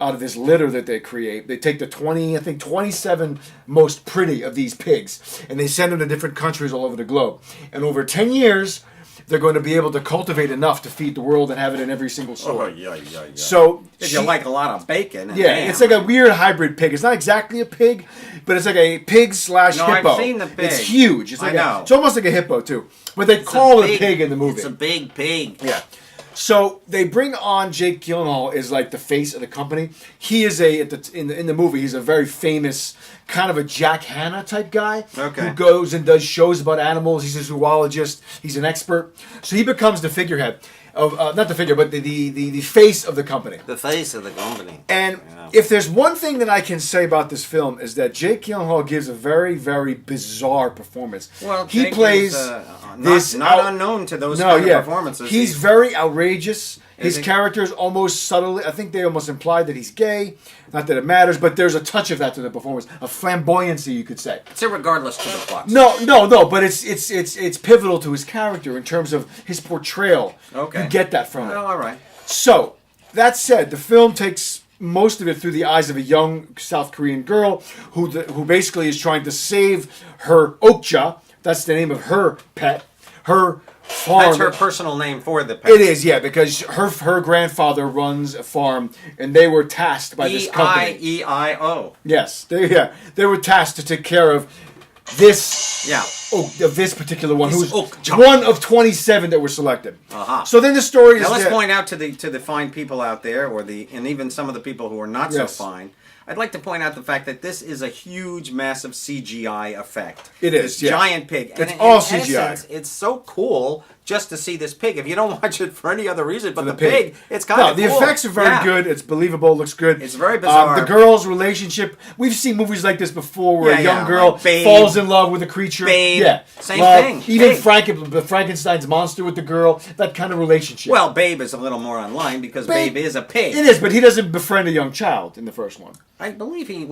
Speaker 2: out of this litter that they create, they take the 27 most pretty of these pigs, and they send them to different countries all over the globe. And over 10 years, they're going to be able to cultivate enough to feed the world and have it in every single store.
Speaker 4: Oh, yeah.
Speaker 2: So
Speaker 4: if you like a lot of bacon. And
Speaker 2: ham. It's like a weird hybrid pig. It's not exactly a pig, but it's like a pig / hippo.
Speaker 4: I've seen the pig.
Speaker 2: It's huge. It's like
Speaker 4: I know.
Speaker 2: It's almost like a hippo too, but they call it a pig in the movie.
Speaker 4: It's a big pig.
Speaker 2: Yeah. So they bring on Jake Gyllenhaal as like the face of the company. He is in the movie. He's a very famous kind of a Jack Hanna type guy who goes and does shows about animals. He's a zoologist. He's an expert. So he becomes the figurehead of not the figure, but the face of the company.
Speaker 4: The face of the company.
Speaker 2: And if there's one thing that I can say about this film is that Jake Gyllenhaal gives a very, very bizarre performance.
Speaker 4: Well,
Speaker 2: he
Speaker 4: Jake
Speaker 2: plays
Speaker 4: is, not unknown to those kind of performances.
Speaker 2: He's very outrageous. His character is almost subtly, I think they almost implied that he's gay. Not that it matters, but there's a touch of that to the performance. A flamboyancy, you could say.
Speaker 4: It's irregardless to the plot.
Speaker 2: No, but it's pivotal to his character in terms of his portrayal.
Speaker 4: Okay.
Speaker 2: You get that from it.
Speaker 4: Well, all right.
Speaker 2: So, that said, the film takes most of it through the eyes of a young South Korean girl who basically is trying to save her Okja. That's the name of her pet. Her farm.
Speaker 4: That's her personal name for the pet.
Speaker 2: It is, yeah, because her grandfather runs a farm, and they were tasked by this company.
Speaker 4: E-I-E-I-O.
Speaker 2: Yes, they were tasked to take care of this.
Speaker 4: Yeah.
Speaker 2: Of this particular one,
Speaker 4: This
Speaker 2: who's one of 27 that were selected.
Speaker 4: Uh-huh.
Speaker 2: So then the story is.
Speaker 4: Now let's point out to the fine people out there, and even some of the people who are not so fine. I'd like to point out the fact that this is a huge, massive CGI effect.
Speaker 2: It is,
Speaker 4: this giant pig.
Speaker 2: It's all CGI.
Speaker 4: Essence, it's so cool just to see this pig. If you don't watch it for any other reason but the
Speaker 2: pig.
Speaker 4: pig, it's kind of cool.
Speaker 2: The effects are very good. It's believable. Looks good.
Speaker 4: It's very bizarre.
Speaker 2: The girl's relationship. We've seen movies like this before where a young girl
Speaker 4: like Babe,
Speaker 2: falls in love with a creature.
Speaker 4: Babe.
Speaker 2: Yeah.
Speaker 4: Same thing.
Speaker 2: Even Frankenstein's monster with the girl. That kind of relationship.
Speaker 4: Well, Babe is a little more online because Babe is a pig.
Speaker 2: It is, but he doesn't befriend a young child in the first one.
Speaker 4: I believe he's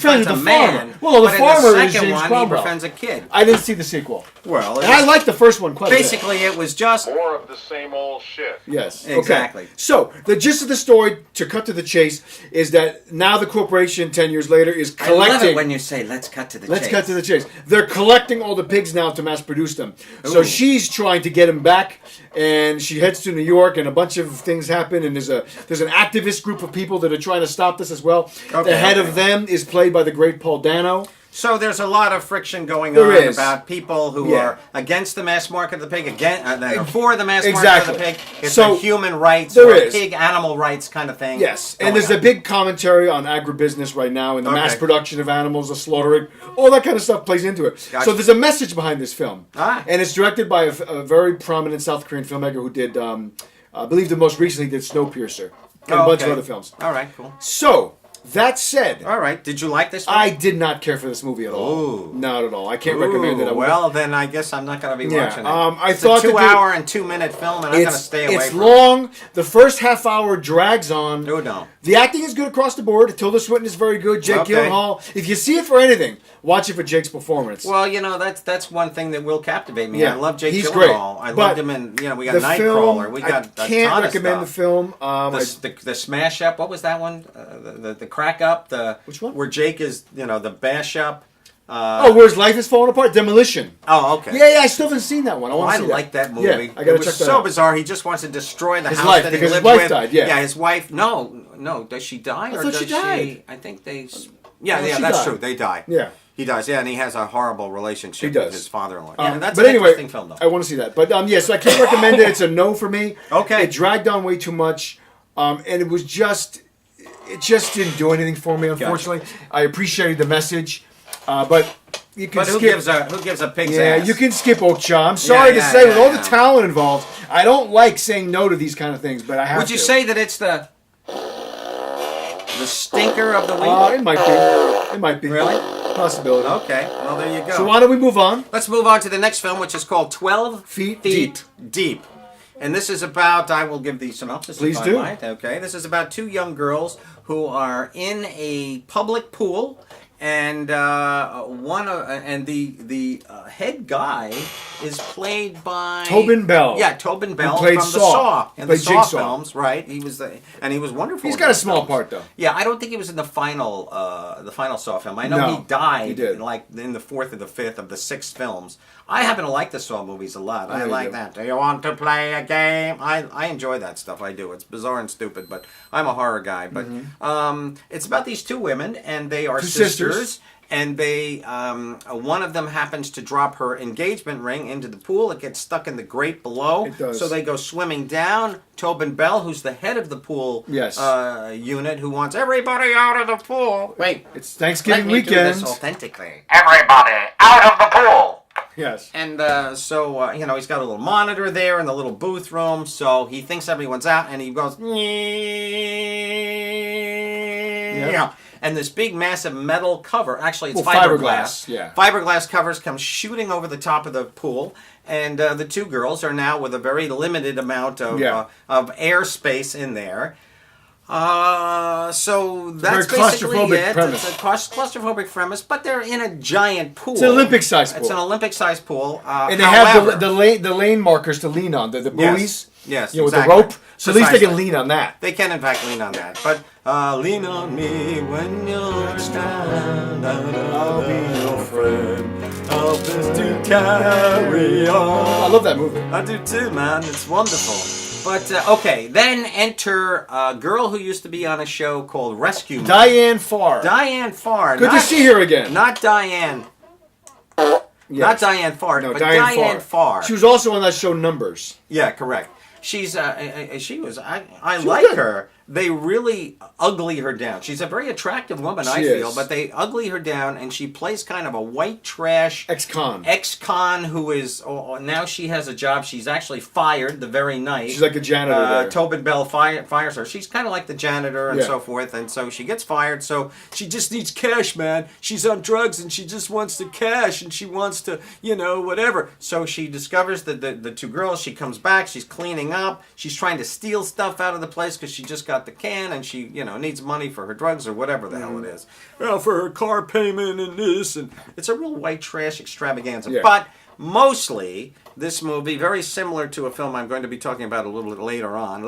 Speaker 2: friends with the farmer. Well, the
Speaker 4: but
Speaker 2: farmer
Speaker 4: in the
Speaker 2: is
Speaker 4: second
Speaker 2: James
Speaker 4: one,
Speaker 2: Cromwell.
Speaker 4: he befriends a kid.
Speaker 2: I didn't see the sequel.
Speaker 4: Well,
Speaker 2: and I liked the first one quite a bit.
Speaker 4: Basically, it was just
Speaker 5: more of the same old shit.
Speaker 2: Yes,
Speaker 4: exactly.
Speaker 2: Okay. So the gist of the story, to cut to the chase, is that now the corporation 10 years later is collecting.
Speaker 4: I love it when you say, "Let's cut to the chase."
Speaker 2: Let's cut to the chase. They're collecting all the pigs now to mass produce them. So she's trying to get them back, and she heads to New York, and a bunch of things happen. And there's an activist group of people that are trying to stop this as well. The head of them is played by the great Paul Dano.
Speaker 4: So there's a lot of friction going on about people who are against the mass market of the pig, that are for the mass market of the pig. It's a human rights or pig animal rights kind of thing.
Speaker 2: Yes, and there's a big commentary on agribusiness right now and the mass production of animals, the slaughtering, all that kind of stuff plays into it. Gotcha. So there's a message behind this film. And it's directed by a very prominent South Korean filmmaker who did, I believe the most recently did Snowpiercer and a bunch of other films.
Speaker 4: All right, cool.
Speaker 2: So, that said...
Speaker 4: All right, did you like this film?
Speaker 2: I did not care for this movie at all.
Speaker 4: Ooh.
Speaker 2: Not at all. I can't recommend it.
Speaker 4: Well, then I guess I'm not going to be watching it.
Speaker 2: I
Speaker 4: it's
Speaker 2: thought
Speaker 4: a 2-hour and 2-minute film, and I'm going to stay away from it.
Speaker 2: It's long. The first half hour drags on.
Speaker 4: No.
Speaker 2: The acting is good across the board. Tilda Swinton is very good. Jake Gyllenhaal. If you see it for anything, watch it for Jake's performance.
Speaker 4: Well, that's one thing that will captivate me.
Speaker 2: Yeah.
Speaker 4: I love Jake Gyllenhaal.
Speaker 2: Great.
Speaker 4: I loved him in, we got Nightcrawler. We got
Speaker 2: I can't recommend the film.
Speaker 4: The Smash Up. What was that one? The Crack Up.
Speaker 2: Which one?
Speaker 4: Where Jake is, the bash up.
Speaker 2: Where his life is falling apart? Demolition.
Speaker 4: Oh, okay.
Speaker 2: Yeah, I still haven't seen that one. I
Speaker 4: like that movie.
Speaker 2: Yeah, I gotta check that out.
Speaker 4: It was so bizarre. He just wants to destroy the
Speaker 2: his
Speaker 4: house
Speaker 2: life,
Speaker 4: that he
Speaker 2: because
Speaker 4: lived
Speaker 2: his wife
Speaker 4: with.
Speaker 2: died, yeah.
Speaker 4: Yeah, his wife. No. Does she die?
Speaker 2: I thought she died.
Speaker 4: I think they...
Speaker 2: She
Speaker 4: that's
Speaker 2: died.
Speaker 4: true. They die.
Speaker 2: Yeah.
Speaker 4: He does, and he has a horrible relationship with his father-in-law. That's
Speaker 2: but
Speaker 4: an
Speaker 2: anyway,
Speaker 4: interesting film, though.
Speaker 2: I want to see that. But so I can't recommend it. It's a no for me.
Speaker 4: Okay.
Speaker 2: It dragged on way too much, and it just didn't do anything for me, unfortunately. Gotcha. I appreciated the message, but you can skip.
Speaker 4: Who gives a pig's ass?
Speaker 2: You can skip Okja. I'm sorry to say, with all the talent involved, I don't like saying no to these kind of things, but I have to.
Speaker 4: Would you say that it's the stinker of the week?
Speaker 2: It might be. It might be.
Speaker 4: Really?
Speaker 2: Possibility.
Speaker 4: Okay. Well, there you go.
Speaker 2: So why don't we move on?
Speaker 4: Let's move on to the next film, which is called 12
Speaker 2: Feet
Speaker 4: Deep. And this is about, I will give the synopsis.
Speaker 2: Please
Speaker 4: if
Speaker 2: do.
Speaker 4: I might. Okay. This is about two young girls who are in a public pool, and the head guy is played by
Speaker 2: Tobin Bell.
Speaker 4: Yeah, Tobin Bell
Speaker 2: played
Speaker 4: from
Speaker 2: Saw.
Speaker 4: the Saw and the
Speaker 2: Played
Speaker 4: Saw
Speaker 2: Jigsaw.
Speaker 4: films, right? He was wonderful.
Speaker 2: He's
Speaker 4: in
Speaker 2: got a
Speaker 4: those
Speaker 2: small
Speaker 4: films.
Speaker 2: part though.
Speaker 4: Yeah, I don't think he was in the final Saw film. I know
Speaker 2: No,
Speaker 4: he died
Speaker 2: he did.
Speaker 4: in the fourth or the fifth of the 6 films. I happen to like the Saw movies a lot. I
Speaker 2: you
Speaker 4: like
Speaker 2: do.
Speaker 4: that. Do you want to play a game? I enjoy that stuff. I do. It's bizarre and stupid, but I'm a horror guy. But it's about these two women, and they are
Speaker 2: Two
Speaker 4: sisters. and they one of them happens to drop her engagement ring into the pool. It gets stuck in the grate below.
Speaker 2: It does.
Speaker 4: So they go swimming down. Tobin Bell, who's the head of the pool
Speaker 2: Yes.
Speaker 4: unit, who wants everybody out of the pool. Wait,
Speaker 2: It's Thanksgiving
Speaker 4: let me do
Speaker 2: weekend.
Speaker 4: this authentically.
Speaker 1: Everybody out of the pool!
Speaker 2: Yes.
Speaker 4: And so he's got a little monitor there in the little booth room. So he thinks everyone's out, and he goes, yeah. And this big, massive metal cover, actually it's fiberglass.
Speaker 2: Yeah.
Speaker 4: Fiberglass covers come shooting over the top of the pool, and the two girls are now with a very limited amount of air space in there. So that's
Speaker 2: very
Speaker 4: basically
Speaker 2: claustrophobic
Speaker 4: it.
Speaker 2: premise.
Speaker 4: It's a claustrophobic premise, but they're in a giant pool.
Speaker 2: It's an Olympic-sized pool.
Speaker 4: It's an Olympic-sized pool.
Speaker 2: And they have the lane markers to lean on, the buoys.
Speaker 4: Yes,
Speaker 2: With
Speaker 4: exactly.
Speaker 2: the rope. So at least they can
Speaker 4: Precisely.
Speaker 2: lean on that.
Speaker 4: They can, in fact, lean on that. But lean on me when you're stranded. I'll be your friend. Help us to carry
Speaker 2: I
Speaker 4: on.
Speaker 2: love that movie.
Speaker 4: I do too, man. It's wonderful. But, okay, then enter a girl who used to be on a show called Rescue Me.
Speaker 2: Diane Farr.
Speaker 4: Diane Farr.
Speaker 2: Good to see her again.
Speaker 4: Not Diane.
Speaker 2: Yes.
Speaker 4: Not Diane Farr,
Speaker 2: No,
Speaker 4: but
Speaker 2: Diane
Speaker 4: Diane Farr.
Speaker 2: She was also on that show Numbers.
Speaker 4: Yeah, correct. She's she was I
Speaker 2: She was
Speaker 4: like
Speaker 2: good.
Speaker 4: her. They really ugly her down. She's a very attractive woman, I
Speaker 2: She
Speaker 4: feel,
Speaker 2: is.
Speaker 4: but they ugly her down, and she plays kind of a white trash
Speaker 2: Ex-con.
Speaker 4: ex-con who is now she has a job. She's actually fired the very night.
Speaker 2: She's like a janitor there.
Speaker 4: Tobin Bell fires her. She's kind of like the janitor and
Speaker 2: Yeah.
Speaker 4: so forth, and so she gets fired. So she just needs cash, man. She's on drugs and she just wants the cash and she wants to, whatever. So she discovers the two girls. She comes back. She's cleaning up. She's trying to steal stuff out of the place because she just got the can and she, needs money for her drugs or whatever the hell it is. Well, for her car payment and this, and it's a real white trash extravaganza.
Speaker 2: Yeah.
Speaker 4: But mostly, this movie, very similar to a film I'm going to be talking about a little bit later on,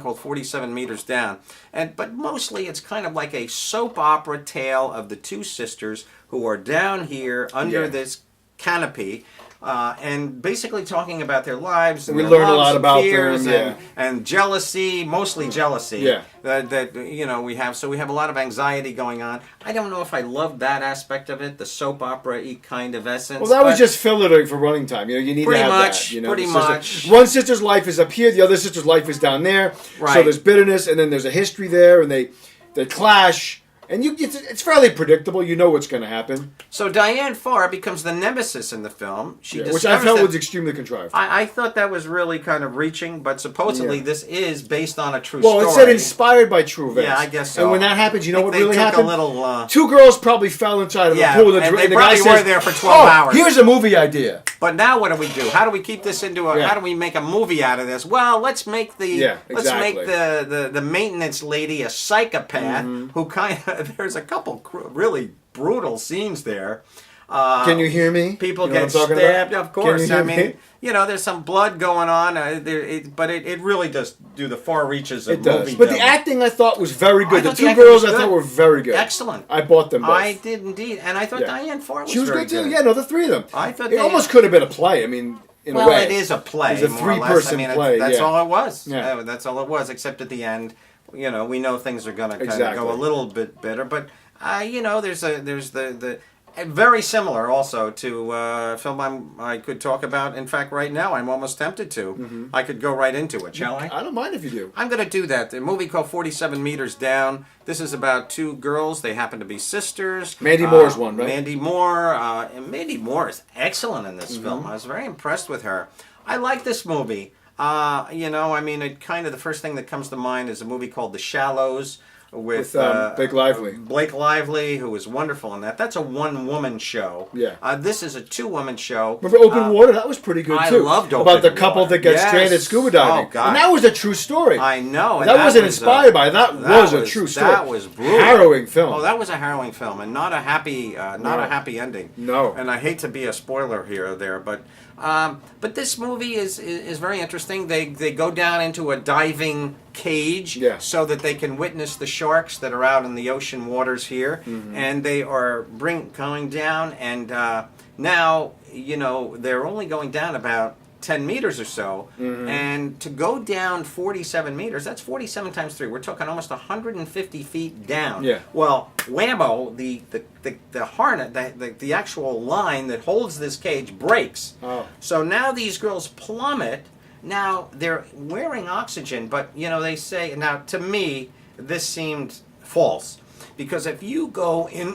Speaker 4: called 47 Meters Down. But mostly, it's kind of like a soap opera tale of the two sisters who are down here under
Speaker 2: Yeah.
Speaker 4: this canopy. And basically talking about their lives. And
Speaker 2: We
Speaker 4: their
Speaker 2: learn a
Speaker 4: loves
Speaker 2: lot
Speaker 4: and
Speaker 2: about
Speaker 4: fears
Speaker 2: them,
Speaker 4: and jealousy, mostly jealousy.
Speaker 2: Yeah.
Speaker 4: That we have. So we have a lot of anxiety going on. I don't know if I love that aspect of it, the soap opera-y kind of essence.
Speaker 2: Well, that was
Speaker 4: but-
Speaker 2: just filler for running time. You need
Speaker 4: Pretty
Speaker 2: to have
Speaker 4: much,
Speaker 2: that.
Speaker 4: pretty
Speaker 2: The
Speaker 4: much.
Speaker 2: One sister's life is up here, the other sister's life is down there. So
Speaker 4: Right.
Speaker 2: there's bitterness, and then there's a history there, and they clash. And it's fairly predictable. You know what's going to happen.
Speaker 4: So Diane Farr becomes the nemesis in the film. She
Speaker 2: Which I
Speaker 4: discovers
Speaker 2: felt
Speaker 4: that-
Speaker 2: was extremely contrived.
Speaker 4: I thought that was really kind of reaching, but supposedly
Speaker 2: Yeah.
Speaker 4: this is based on a true
Speaker 2: Well,
Speaker 4: story.
Speaker 2: it said inspired by true events.
Speaker 4: Yeah, I guess so.
Speaker 2: And when that happens, you know
Speaker 4: I
Speaker 2: what
Speaker 4: think
Speaker 2: really
Speaker 4: they took
Speaker 2: happened?
Speaker 4: a little,
Speaker 2: Two girls probably fell inside of
Speaker 4: Yeah,
Speaker 2: a pool.
Speaker 4: and they
Speaker 2: the
Speaker 4: probably
Speaker 2: guy
Speaker 4: were
Speaker 2: says,
Speaker 4: there for 12 hours.
Speaker 2: Here's a movie idea.
Speaker 4: But now what do we do? How do we keep this into a?
Speaker 2: Yeah.
Speaker 4: How do we make a movie out of this? Well, let's make
Speaker 2: Yeah,
Speaker 4: let's make
Speaker 2: exactly.
Speaker 4: the maintenance lady a psychopath who kind of. There's a couple really brutal scenes there.
Speaker 2: Can you hear me?
Speaker 4: People
Speaker 2: You know
Speaker 4: get
Speaker 2: what I'm talking
Speaker 4: stabbed,
Speaker 2: about?
Speaker 4: of course.
Speaker 2: Can you
Speaker 4: I
Speaker 2: hear
Speaker 4: mean,
Speaker 2: me?
Speaker 4: there's some blood going on, but it really does do the far reaches of
Speaker 2: It does.
Speaker 4: movie.
Speaker 2: But the
Speaker 4: film.
Speaker 2: acting I thought was very
Speaker 4: I
Speaker 2: good. The
Speaker 4: thought the
Speaker 2: two
Speaker 4: acting
Speaker 2: girls
Speaker 4: was
Speaker 2: I thought
Speaker 4: good.
Speaker 2: were very good.
Speaker 4: Excellent.
Speaker 2: I bought them both.
Speaker 4: I did indeed, and I thought
Speaker 2: Yeah.
Speaker 4: Diane Farr was
Speaker 2: She was
Speaker 4: very
Speaker 2: good too. Yeah, no, the three of them.
Speaker 4: I thought
Speaker 2: it
Speaker 4: they-
Speaker 2: almost could have been a play. I mean, in
Speaker 4: Well,
Speaker 2: a way.
Speaker 4: it is a play.
Speaker 2: It's a
Speaker 4: more or less.
Speaker 2: three-person play,
Speaker 4: That's
Speaker 2: yeah.
Speaker 4: all it was.
Speaker 2: Yeah.
Speaker 4: That's all it was. Except at the end, we know things are going to kind
Speaker 2: Exactly.
Speaker 4: of go a little bit better. But there's the very similar also to a film I could talk about. In fact, right now I'm almost tempted to.
Speaker 2: Mm-hmm.
Speaker 4: I could go right into it. Shall I?
Speaker 2: I don't mind if you do.
Speaker 4: I'm going to do that. The movie called 47 Meters Down. This is about two girls. They happen to be sisters.
Speaker 2: Mandy Moore's one, right?
Speaker 4: Mandy Moore. And Mandy Moore is excellent in this
Speaker 2: Mm-hmm.
Speaker 4: film. I was very impressed with her. I like this movie. It kind of the first thing that comes to mind is a movie called The Shallows with
Speaker 2: Blake Lively.
Speaker 4: Blake Lively, who was wonderful in that. That's a one-woman show.
Speaker 2: Yeah.
Speaker 4: This is a two-woman show.
Speaker 2: Remember Open Water? That was pretty good
Speaker 4: I
Speaker 2: too.
Speaker 4: loved
Speaker 2: About the
Speaker 4: Open
Speaker 2: couple
Speaker 4: Water.
Speaker 2: that got
Speaker 4: Yes.
Speaker 2: stranded scuba diving.
Speaker 4: Oh, God.
Speaker 2: And that was a true story.
Speaker 4: I know. And
Speaker 2: That wasn't
Speaker 4: was,
Speaker 2: inspired by. That was a true story.
Speaker 4: That was brutal.
Speaker 2: Harrowing film.
Speaker 4: Oh, that was a harrowing film, and not a happy, a happy ending.
Speaker 2: No.
Speaker 4: And I hate to be a spoiler here or there, but this movie is very interesting. They go down into a diving cage
Speaker 2: Yeah.
Speaker 4: so that they can witness the sharks that are out in the ocean waters here,
Speaker 2: Mm-hmm.
Speaker 4: and they are going down, and now they're only going down about 10 meters or so, and to go down 47 meters, that's 47 times 3. We're talking almost 150 feet down.
Speaker 2: Yeah.
Speaker 4: Well, Whammo, the harness, the actual line that holds this cage breaks.
Speaker 2: Oh.
Speaker 4: So now these girls plummet. Now they're wearing oxygen, but they say, now to me, this seemed false. Because if you go in,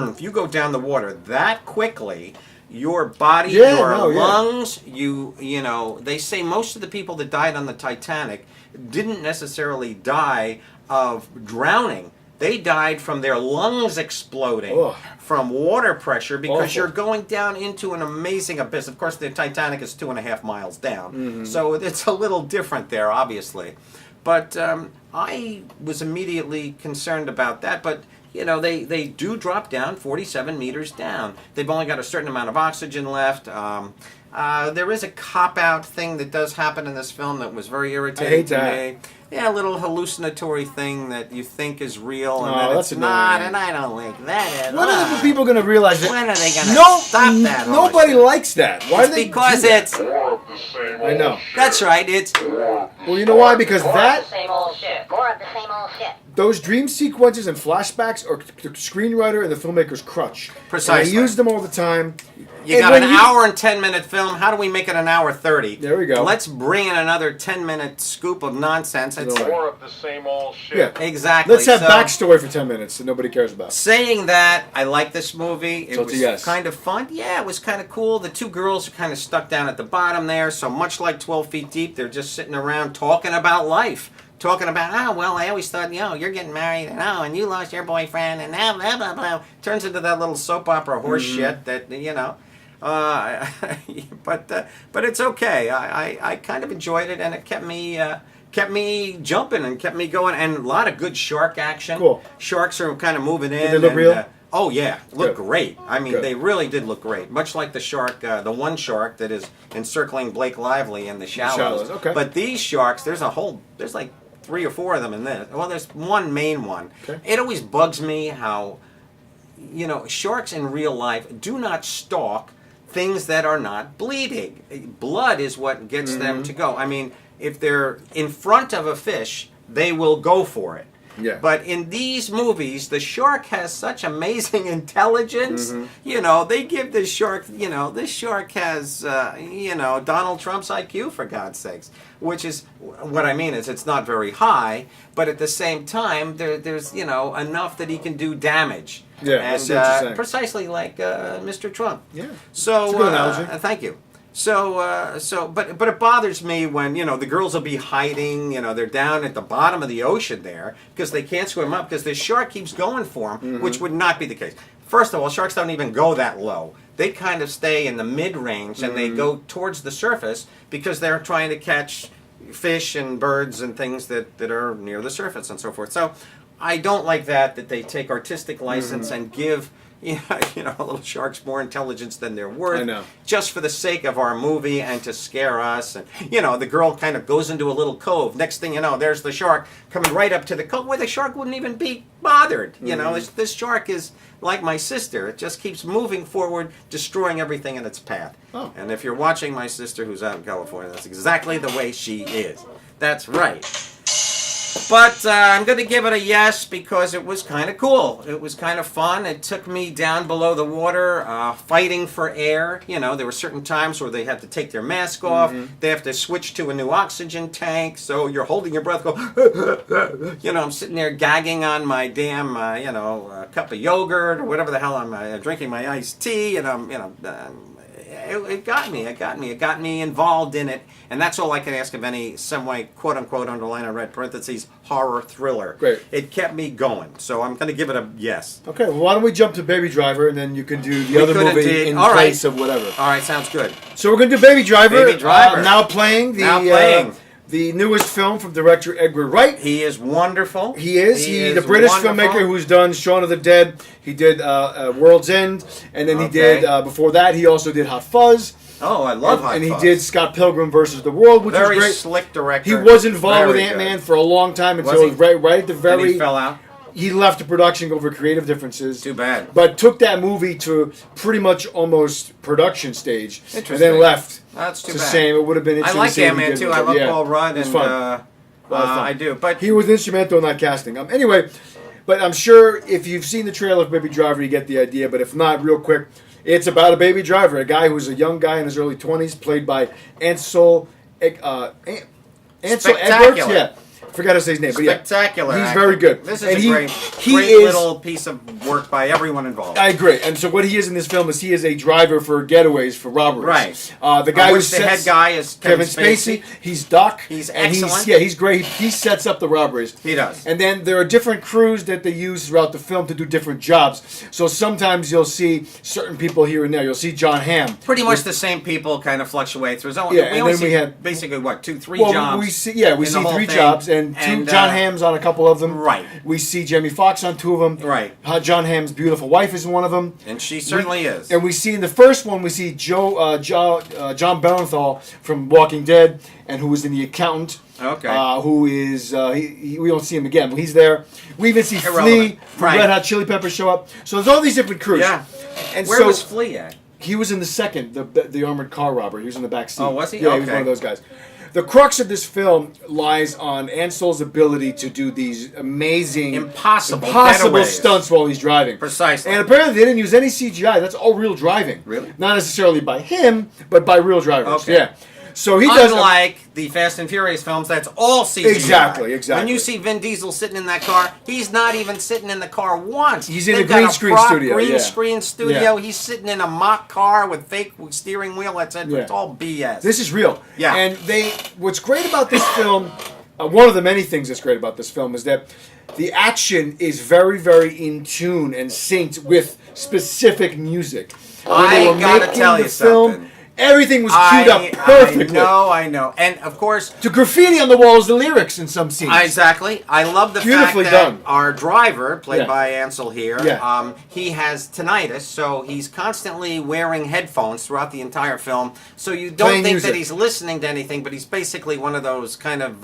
Speaker 4: if you go down the water that quickly, your body, your lungs, they say most of the people that died on the Titanic didn't necessarily die of drowning. They died from their lungs exploding from water pressure because you're going down into an amazing abyss. Of course, the Titanic is 2.5 miles down, so it's a little different there, obviously. But I was immediately concerned about that. But they do drop down 47 meters down. They've only got a certain amount of oxygen left. There is a cop-out thing that does happen in this film that was very irritating to me. Yeah, a little hallucinatory thing that you think is real and then it's not, and I don't like that at all.
Speaker 2: When are the people going to realize that?
Speaker 4: When are they going to stop that?
Speaker 2: Nobody likes that. Why
Speaker 4: It's
Speaker 2: do they
Speaker 4: because
Speaker 2: do that?
Speaker 4: it's...
Speaker 5: More of the same
Speaker 2: I know.
Speaker 5: old shit.
Speaker 4: That's right, it's...
Speaker 2: Well, you know why? Because
Speaker 3: More of
Speaker 2: that...
Speaker 3: the same old shit. More of the same old shit.
Speaker 2: Those dream sequences and flashbacks are the screenwriter and the filmmaker's crutch.
Speaker 4: Precisely.
Speaker 2: And they use them all the time.
Speaker 4: You
Speaker 2: And
Speaker 4: got
Speaker 2: when
Speaker 4: an hour and 10-minute film. How do we make it an hour 30?
Speaker 2: There we go.
Speaker 4: Let's bring in another 10-minute scoop of nonsense. It's,
Speaker 5: More of the same old shit.
Speaker 2: Yeah.
Speaker 4: exactly.
Speaker 2: Let's have
Speaker 4: So,
Speaker 2: backstory for 10 minutes that nobody cares about.
Speaker 4: saying that, I like this movie. It
Speaker 2: So it's a
Speaker 4: was
Speaker 2: yes.
Speaker 4: kind of fun. Yeah, it was kind of cool. The two girls are kind of stuck down at the bottom there. So much like 12 Feet Deep, they're just sitting around talking about life. Talking about, I always thought, you're getting married, and you lost your boyfriend, and now, blah, blah, blah. Turns into that little soap opera horse shit that, but it's okay. I kind of enjoyed it, and it kept me jumping and kept me going, and a lot of good shark action.
Speaker 2: Cool.
Speaker 4: Sharks are kind of moving in.
Speaker 2: Did they look
Speaker 4: and,
Speaker 2: real?
Speaker 4: Oh yeah, look
Speaker 2: Good.
Speaker 4: great. I mean,
Speaker 2: Good.
Speaker 4: they really did look great. Much like the shark, the one shark that is encircling Blake Lively in the Shallows.
Speaker 2: Okay.
Speaker 4: But these sharks, there's like 3 or 4 of them in this. Well, there's one main one.
Speaker 2: Okay.
Speaker 4: It always bugs me how, sharks in real life do not stalk things that are not bleeding. Blood is what gets them to go. I mean, if they're in front of a fish, they will go for it.
Speaker 2: Yeah.
Speaker 4: But in these movies, the shark has such amazing intelligence. They give this shark, this shark has, Donald Trump's IQ, for God's sakes. Which is, what I mean is it's not very high, but at the same time, there's, enough that he can do damage.
Speaker 2: Yeah, I
Speaker 4: and
Speaker 2: see what you're saying.
Speaker 4: precisely like Mr. Trump.
Speaker 2: Yeah.
Speaker 4: So,
Speaker 2: It's a good analogy.
Speaker 4: thank you. But it bothers me when the girls will be hiding. They're down at the bottom of the ocean there because they can't swim up because the shark keeps going for them, which would not be the case. First of all, sharks don't even go that low. They kind of stay in the mid-range and they go towards the surface because they're trying to catch fish and birds and things that are near the surface and so forth. So I don't like that they take artistic license and give little sharks more intelligence than they're worth.
Speaker 2: I know.
Speaker 4: Just for the sake of our movie and to scare us. And, the girl kind of goes into a little cove. Next thing you know, there's the shark coming right up to the cove where the shark wouldn't even be bothered. This shark is like my sister. It just keeps moving forward, destroying everything in its path.
Speaker 2: Oh.
Speaker 4: And if you're watching my sister who's out in California, that's exactly the way she is. That's right. But I'm going to give it a yes because it was kind of cool. It was kind of fun. It took me down below the water, fighting for air. There were certain times where they had to take their mask off. They have to switch to a new oxygen tank. So you're holding your breath, go, I'm sitting there gagging on my damn, cup of yogurt or whatever the hell I'm drinking my iced tea. And it got me. It got me involved in it. And that's all I can ask of any semi, quote-unquote, underline or red parentheses, horror thriller.
Speaker 2: Great.
Speaker 4: It kept me going. So I'm going to give it a yes.
Speaker 2: Okay, well, why don't we jump to Baby Driver, and then you can do the
Speaker 4: We
Speaker 2: other
Speaker 4: could
Speaker 2: movie
Speaker 4: indeed.
Speaker 2: in
Speaker 4: All right.
Speaker 2: place of whatever.
Speaker 4: All right, sounds good.
Speaker 2: So we're going to do Baby Driver.
Speaker 4: Baby Driver.
Speaker 2: Now playing the newest film from director Edgar Wright.
Speaker 4: He is wonderful.
Speaker 2: He is the British
Speaker 4: wonderful.
Speaker 2: filmmaker who's done Shaun of the Dead. He did World's End, and then he
Speaker 4: Okay.
Speaker 2: did before that he also did Hot Fuzz.
Speaker 4: Oh, I love Hot
Speaker 2: And he
Speaker 4: Fuzz.
Speaker 2: did Scott Pilgrim versus the World, which
Speaker 4: Very
Speaker 2: was great.
Speaker 4: slick director.
Speaker 2: He was involved with
Speaker 4: Very
Speaker 2: Ant-Man
Speaker 4: good.
Speaker 2: for a long time
Speaker 4: Was
Speaker 2: until
Speaker 4: he?
Speaker 2: right at the
Speaker 4: And
Speaker 2: very.
Speaker 4: he fell out.
Speaker 2: he left the production over creative differences.
Speaker 4: Too bad.
Speaker 2: But took that movie to pretty much almost production stage, and
Speaker 4: Interesting.
Speaker 2: then left.
Speaker 4: That's too
Speaker 2: It's the
Speaker 4: bad.
Speaker 2: same. It would have been
Speaker 4: I
Speaker 2: interesting.
Speaker 4: like
Speaker 2: to see what he
Speaker 4: Ant-Man
Speaker 2: did
Speaker 4: too.
Speaker 2: with
Speaker 4: I
Speaker 2: it.
Speaker 4: love
Speaker 2: Yeah.
Speaker 4: Paul Rudd,
Speaker 2: It was
Speaker 4: and
Speaker 2: fun. A lot of fun.
Speaker 4: I do. But
Speaker 2: He was instrumental in that casting. Anyway, but I'm sure if you've seen the trailer for Baby Driver, you get the idea. But if not, real quick, it's about a baby driver, a guy who's a young guy in his early 20s, played by Ansel Edwards.
Speaker 4: Spectacular.
Speaker 2: Yeah, forgot to say his name. But
Speaker 4: spectacular.
Speaker 2: yeah, he's
Speaker 4: acting.
Speaker 2: very good.
Speaker 4: This is
Speaker 2: And
Speaker 4: a great
Speaker 2: is,
Speaker 4: little piece of work by everyone involved.
Speaker 2: I agree. And so what he is in this film is he is a driver for getaways, for robberies.
Speaker 4: Right.
Speaker 2: The guy
Speaker 4: Of
Speaker 2: who
Speaker 4: which the head guy is Kevin Spacey.
Speaker 2: He's Doc.
Speaker 4: He's
Speaker 2: and
Speaker 4: excellent.
Speaker 2: He's great. He sets up the robberies.
Speaker 4: He does.
Speaker 2: And then there are different crews that they use throughout the film to do different jobs. So sometimes you'll see certain people here and there. You'll see John Hamm.
Speaker 4: Pretty much the same people kind of fluctuate through. So
Speaker 2: Yeah,
Speaker 4: we
Speaker 2: and
Speaker 4: only
Speaker 2: then we
Speaker 4: see
Speaker 2: had-
Speaker 4: basically what 2-3
Speaker 2: Well,
Speaker 4: jobs.
Speaker 2: we see
Speaker 4: in the
Speaker 2: see
Speaker 4: whole
Speaker 2: 3
Speaker 4: thing.
Speaker 2: jobs and John Hamm's on a couple of them.
Speaker 4: Right.
Speaker 2: We see Jamie Foxx on 2 of them.
Speaker 4: Right.
Speaker 2: John Hamm's beautiful wife is in one of them.
Speaker 4: And she certainly is.
Speaker 2: And we see in the first one, we see John Bernthal from Walking Dead, and who was in The Accountant.
Speaker 4: Okay.
Speaker 2: Who is we don't see him again, but he's there. We even see Flea
Speaker 4: Irrelevant.
Speaker 2: from
Speaker 4: Right.
Speaker 2: Red Hot Chili Peppers show up. So there's all these different crews.
Speaker 4: Yeah.
Speaker 2: And
Speaker 4: Where
Speaker 2: so
Speaker 4: was Flea at?
Speaker 2: he was in the second, the armored car robber. He was in the back seat.
Speaker 4: Oh, was he?
Speaker 2: Yeah, he was
Speaker 4: Okay.
Speaker 2: one of those guys. The crux of this film lies on Ansel's ability to do these amazing,
Speaker 4: Impossible getaways.
Speaker 2: stunts while he's driving.
Speaker 4: Precisely.
Speaker 2: And apparently they didn't use any CGI. That's all real driving.
Speaker 4: Really?
Speaker 2: Not necessarily by him, but by real drivers.
Speaker 4: Okay.
Speaker 2: Yeah. So he does.
Speaker 4: Unlike the Fast and Furious films, that's all CGI.
Speaker 2: Exactly.
Speaker 4: When you see Vin Diesel sitting in that car, he's not even sitting in the car once.
Speaker 2: He's in
Speaker 4: They've
Speaker 2: a green
Speaker 4: got
Speaker 2: screen
Speaker 4: prop
Speaker 2: studio,
Speaker 4: Green
Speaker 2: yeah.
Speaker 4: screen studio.
Speaker 2: Yeah.
Speaker 4: He's sitting in a mock car with fake steering wheel, etc.
Speaker 2: Yeah.
Speaker 4: It's all BS.
Speaker 2: This is real.
Speaker 4: Yeah.
Speaker 2: And what's great about this film, one of the many things that's great about this film is that the action is very, very in tune and synced with specific music. When they
Speaker 4: I
Speaker 2: were
Speaker 4: gotta
Speaker 2: making
Speaker 4: tell
Speaker 2: the
Speaker 4: you
Speaker 2: film,
Speaker 4: something.
Speaker 2: everything was queued up perfectly.
Speaker 4: I know. And of course,
Speaker 2: The graffiti on the walls, the lyrics in some scenes.
Speaker 4: exactly. I love the
Speaker 2: Beautifully
Speaker 4: fact that
Speaker 2: done.
Speaker 4: our driver, played
Speaker 2: Yeah.
Speaker 4: by Ansel here,
Speaker 2: Yeah.
Speaker 4: he has tinnitus, so he's constantly wearing headphones throughout the entire film. So you don't
Speaker 2: Playing
Speaker 4: think
Speaker 2: music.
Speaker 4: that he's listening to anything, but he's basically one of those kind of,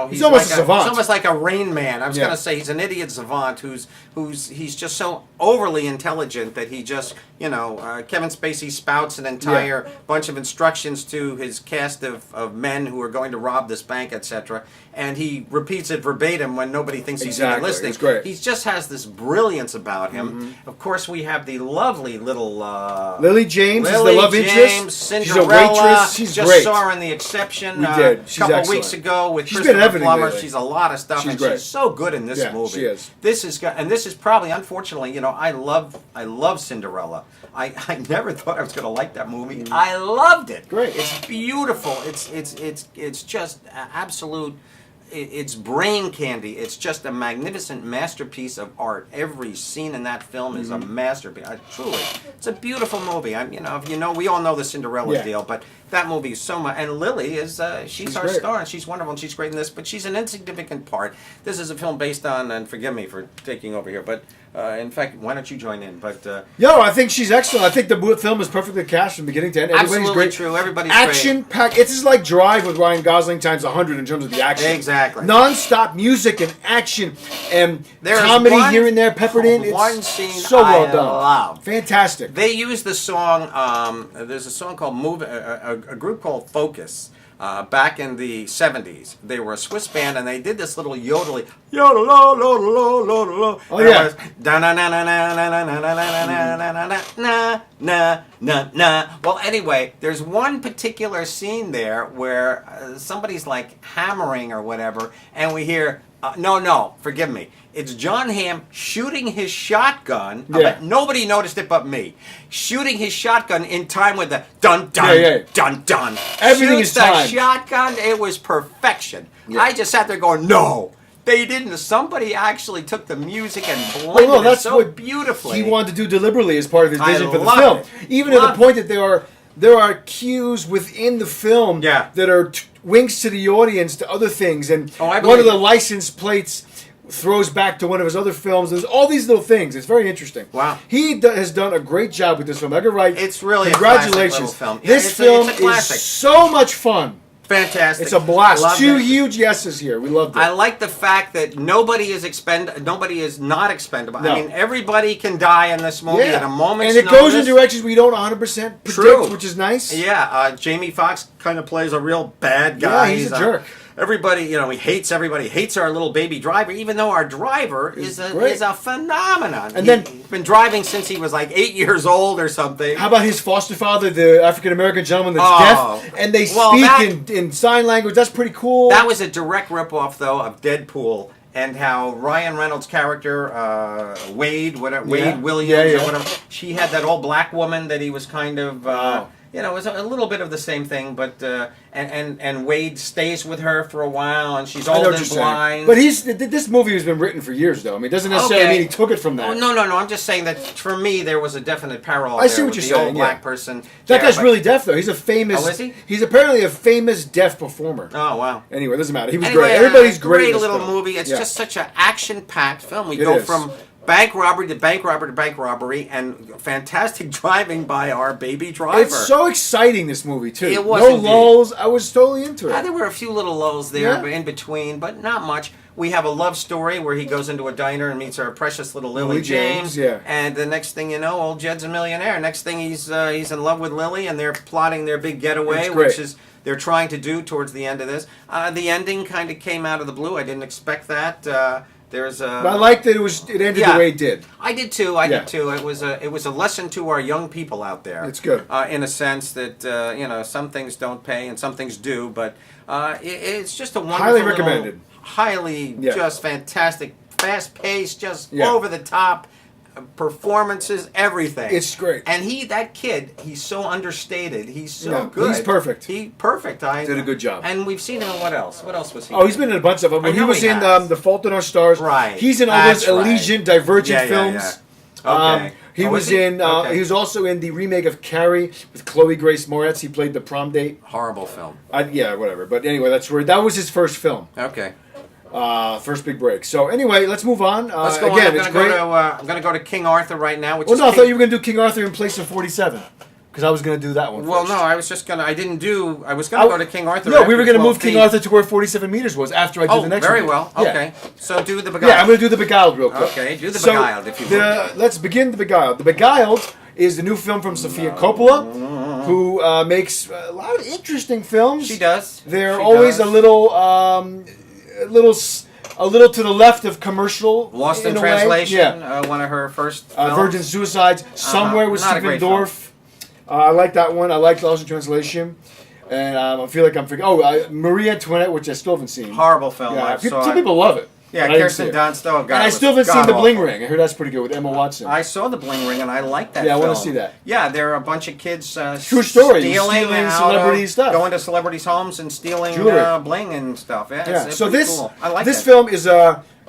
Speaker 4: he's
Speaker 2: almost
Speaker 4: like
Speaker 2: a savant.
Speaker 4: He's almost like a Rain Man. I was
Speaker 2: Yeah.
Speaker 4: going to say he's an idiot savant he's just so overly intelligent that he just, Kevin Spacey spouts an entire bunch of instructions to his cast of men who are going to rob this bank, etc. And he repeats it verbatim when nobody thinks he's even
Speaker 2: Exactly.
Speaker 4: listening.
Speaker 2: It's great.
Speaker 4: He just has this brilliance about him.
Speaker 2: Mm-hmm.
Speaker 4: Of course, we have the lovely little
Speaker 2: Lily James is
Speaker 4: Lily
Speaker 2: the love
Speaker 4: James,
Speaker 2: interest. She's a
Speaker 4: Cinderella.
Speaker 2: waitress. She's
Speaker 4: just
Speaker 2: great.
Speaker 4: saw her in The Exception
Speaker 2: We did.
Speaker 4: a
Speaker 2: She's
Speaker 4: couple
Speaker 2: excellent.
Speaker 4: weeks ago with
Speaker 2: She's been
Speaker 4: Christopher
Speaker 2: in everything
Speaker 4: Plummer.
Speaker 2: lately.
Speaker 4: She's a lot of stuff,
Speaker 2: She's
Speaker 4: and
Speaker 2: great.
Speaker 4: she's so good in this
Speaker 2: Yeah,
Speaker 4: movie.
Speaker 2: she is.
Speaker 4: This is probably, unfortunately, I love Cinderella. I never thought I was going to like that movie. I loved it.
Speaker 2: Great.
Speaker 4: It's beautiful. It's just absolute. It's brain candy. It's just a magnificent masterpiece of art. Every scene in that film is a masterpiece. Truly, it's a beautiful movie. We all know the Cinderella
Speaker 2: Yeah.
Speaker 4: deal, but that movie is so much. And Lily is she's our
Speaker 2: great.
Speaker 4: star, and she's wonderful, and she's great in this. But she's an insignificant part. This is a film based on, and forgive me for taking over here, but in fact, why don't you join in? But
Speaker 2: I think she's excellent. I think the film is perfectly cast from beginning to end. Everybody's
Speaker 4: absolutely
Speaker 2: great.
Speaker 4: true. Everybody's
Speaker 2: Action packed. It's just like Drive with Ryan Gosling times 100 in terms of the action.
Speaker 4: Exactly.
Speaker 2: Non-stop music and action and
Speaker 4: There's
Speaker 2: comedy
Speaker 4: one-
Speaker 2: here and there peppered in. It's
Speaker 4: one scene
Speaker 2: so well
Speaker 4: I
Speaker 2: done.
Speaker 4: love.
Speaker 2: Fantastic.
Speaker 4: They use the song. There's a song called "Move." A group called Focus. Back in the 70s, they were a Swiss band, and they did this little yodeling. Yodel, lo, lo, lo, lo, lo.
Speaker 2: Oh, yeah.
Speaker 4: Na. Well, anyway, there's one particular scene there where somebody's like hammering or whatever, and we hear, no, forgive me. It's John Hamm shooting his shotgun.
Speaker 2: Yeah.
Speaker 4: Nobody noticed it but me. Shooting his shotgun in time with the dun dun dun dun.
Speaker 2: Everything
Speaker 4: Shoots
Speaker 2: is timed.
Speaker 4: the shotgun. It was perfection.
Speaker 2: Yeah.
Speaker 4: I just sat there going, no. They didn't. Somebody actually took the music and blended it so beautifully.
Speaker 2: he wanted to do deliberately as part of his
Speaker 4: I
Speaker 2: vision for the
Speaker 4: love
Speaker 2: film.
Speaker 4: it.
Speaker 2: Even to the point that there are cues within the film that are winks to the audience to other things, and
Speaker 4: I
Speaker 2: one
Speaker 4: believe
Speaker 2: of the
Speaker 4: it.
Speaker 2: license plates throws back to one of his other films. There's all these little things. It's very interesting.
Speaker 4: Wow.
Speaker 2: He has done a great job with this film. I could write.
Speaker 4: It's really a
Speaker 2: congratulations.
Speaker 4: classic little film. Yeah,
Speaker 2: This
Speaker 4: it's a
Speaker 2: film
Speaker 4: classic.
Speaker 2: is so much fun.
Speaker 4: fantastic.
Speaker 2: It's a blast.
Speaker 4: Loved
Speaker 2: Two
Speaker 4: it.
Speaker 2: huge yeses here. We loved it.
Speaker 4: I like the fact that nobody is not expendable.
Speaker 2: No.
Speaker 4: I mean, everybody can die in this movie at a moment's
Speaker 2: and it goes in
Speaker 4: notice.
Speaker 2: directions we don't 100% predict,
Speaker 4: True.
Speaker 2: which is nice.
Speaker 4: Yeah, Jamie Foxx kind of plays a real bad guy.
Speaker 2: Yeah, he's a jerk.
Speaker 4: Everybody, he hates everybody. Hates our little baby driver, even though our driver is a phenomenon.
Speaker 2: And then
Speaker 4: he's been driving since he was like 8 years old or something.
Speaker 2: How about his foster father, the African American gentleman that's deaf, and they speak in sign language? That's pretty cool.
Speaker 4: That was a direct ripoff, though, of Deadpool. And how Ryan Reynolds' character, Wade Williams, or whatever, she had that old black woman that he was kind of, it was a little bit of the same thing, but and Wade stays with her for a while, and she's old and blind.
Speaker 2: But this movie has been written for years, though. I mean, it doesn't necessarily mean he took it from that.
Speaker 4: Oh, no. I'm just saying that for me, there was a definite parallel.
Speaker 2: I see
Speaker 4: there
Speaker 2: what
Speaker 4: with
Speaker 2: you're
Speaker 4: the
Speaker 2: saying.
Speaker 4: old black person.
Speaker 2: That guy's really deaf, though. He's a famous.
Speaker 4: Oh, is he?
Speaker 2: He's apparently a famous deaf performer.
Speaker 4: Oh, wow.
Speaker 2: Anyway, it doesn't matter. He was great. Everybody's great.
Speaker 4: Great little movie. It's just such an action-packed film. We go
Speaker 2: is.
Speaker 4: from bank robbery to bank robbery to bank robbery, and fantastic driving by our baby driver.
Speaker 2: It's so exciting, this movie, too.
Speaker 4: It was
Speaker 2: no
Speaker 4: indeed.
Speaker 2: lulls. I was totally into it.
Speaker 4: There were a few little lulls there, but in between, but not much. We have a love story where he goes into a diner and meets our precious little Lily James. And the next thing you know, old Jed's a millionaire. Next thing he's in love with Lily, and they're plotting their big getaway, which is they're trying to do towards the end of this. The ending kind of came out of the blue. I didn't expect that. But
Speaker 2: I like that it ended the way it did.
Speaker 4: I did too. It was a lesson to our young people out there.
Speaker 2: It's good.
Speaker 4: In a sense that some things don't pay and some things do, but it's just a wonderful,
Speaker 2: highly recommended,
Speaker 4: just fantastic, fast paced, just over the top. Performances, everything.
Speaker 2: It's great.
Speaker 4: And that kid, he's so understated. He's so good.
Speaker 2: He's perfect.
Speaker 4: Perfect.
Speaker 2: Did a good job.
Speaker 4: And we've seen him in what else? What else was he?
Speaker 2: Oh, he's been in a bunch of them. When he was in The Fault in Our Stars.
Speaker 4: Right.
Speaker 2: He's in all those Allegiant, Divergent films.
Speaker 4: Okay.
Speaker 2: He was in. He was also in the remake of Carrie with Chloe Grace Moretz. He played the prom date.
Speaker 4: Horrible film.
Speaker 2: Whatever. But anyway, that was his first film.
Speaker 4: Okay.
Speaker 2: First big break. So anyway, let's move on.
Speaker 4: Let's go
Speaker 2: again,
Speaker 4: on.
Speaker 2: it's great.
Speaker 4: I'm going to go to King Arthur right now.
Speaker 2: I thought you were going to do King Arthur in place of 47. Because I was going to do that one
Speaker 4: Well,
Speaker 2: first.
Speaker 4: no, I was going to go to King Arthur.
Speaker 2: No, we were going to move King Arthur to where 47 meters was after I did the next one.
Speaker 4: Oh, very well. Okay. So do the Beguiled.
Speaker 2: Yeah, I'm going to do the Beguiled real quick.
Speaker 4: Okay, do the Beguiled if you would.
Speaker 2: Let's begin the Beguiled. The Beguiled is the new film from Sofia Coppola, who makes a lot of interesting films.
Speaker 4: She does.
Speaker 2: They're always a little to the left of commercial.
Speaker 4: Lost in Translation, one of her first films.
Speaker 2: Virgin Suicides, Somewhere with Stephen Dorff. I like that one. I like Lost in Translation. And I feel like I'm forgetting. Marie Antoinette, which I still haven't seen.
Speaker 4: Horrible film.
Speaker 2: Yeah, some people love it.
Speaker 4: Yeah, Kirsten Dunst. Oh, God.
Speaker 2: And I still haven't seen The Bling Ring. I heard that's pretty good with Emma Watson.
Speaker 4: I saw The Bling Ring, and I like that
Speaker 2: film.
Speaker 4: film.
Speaker 2: I want to see that.
Speaker 4: Yeah, there are a bunch of kids
Speaker 2: true story.
Speaker 4: stealing
Speaker 2: celebrity stuff.
Speaker 4: Going to celebrities' homes and stealing bling and stuff. Yeah, it's
Speaker 2: so this
Speaker 4: cool. I like
Speaker 2: this film is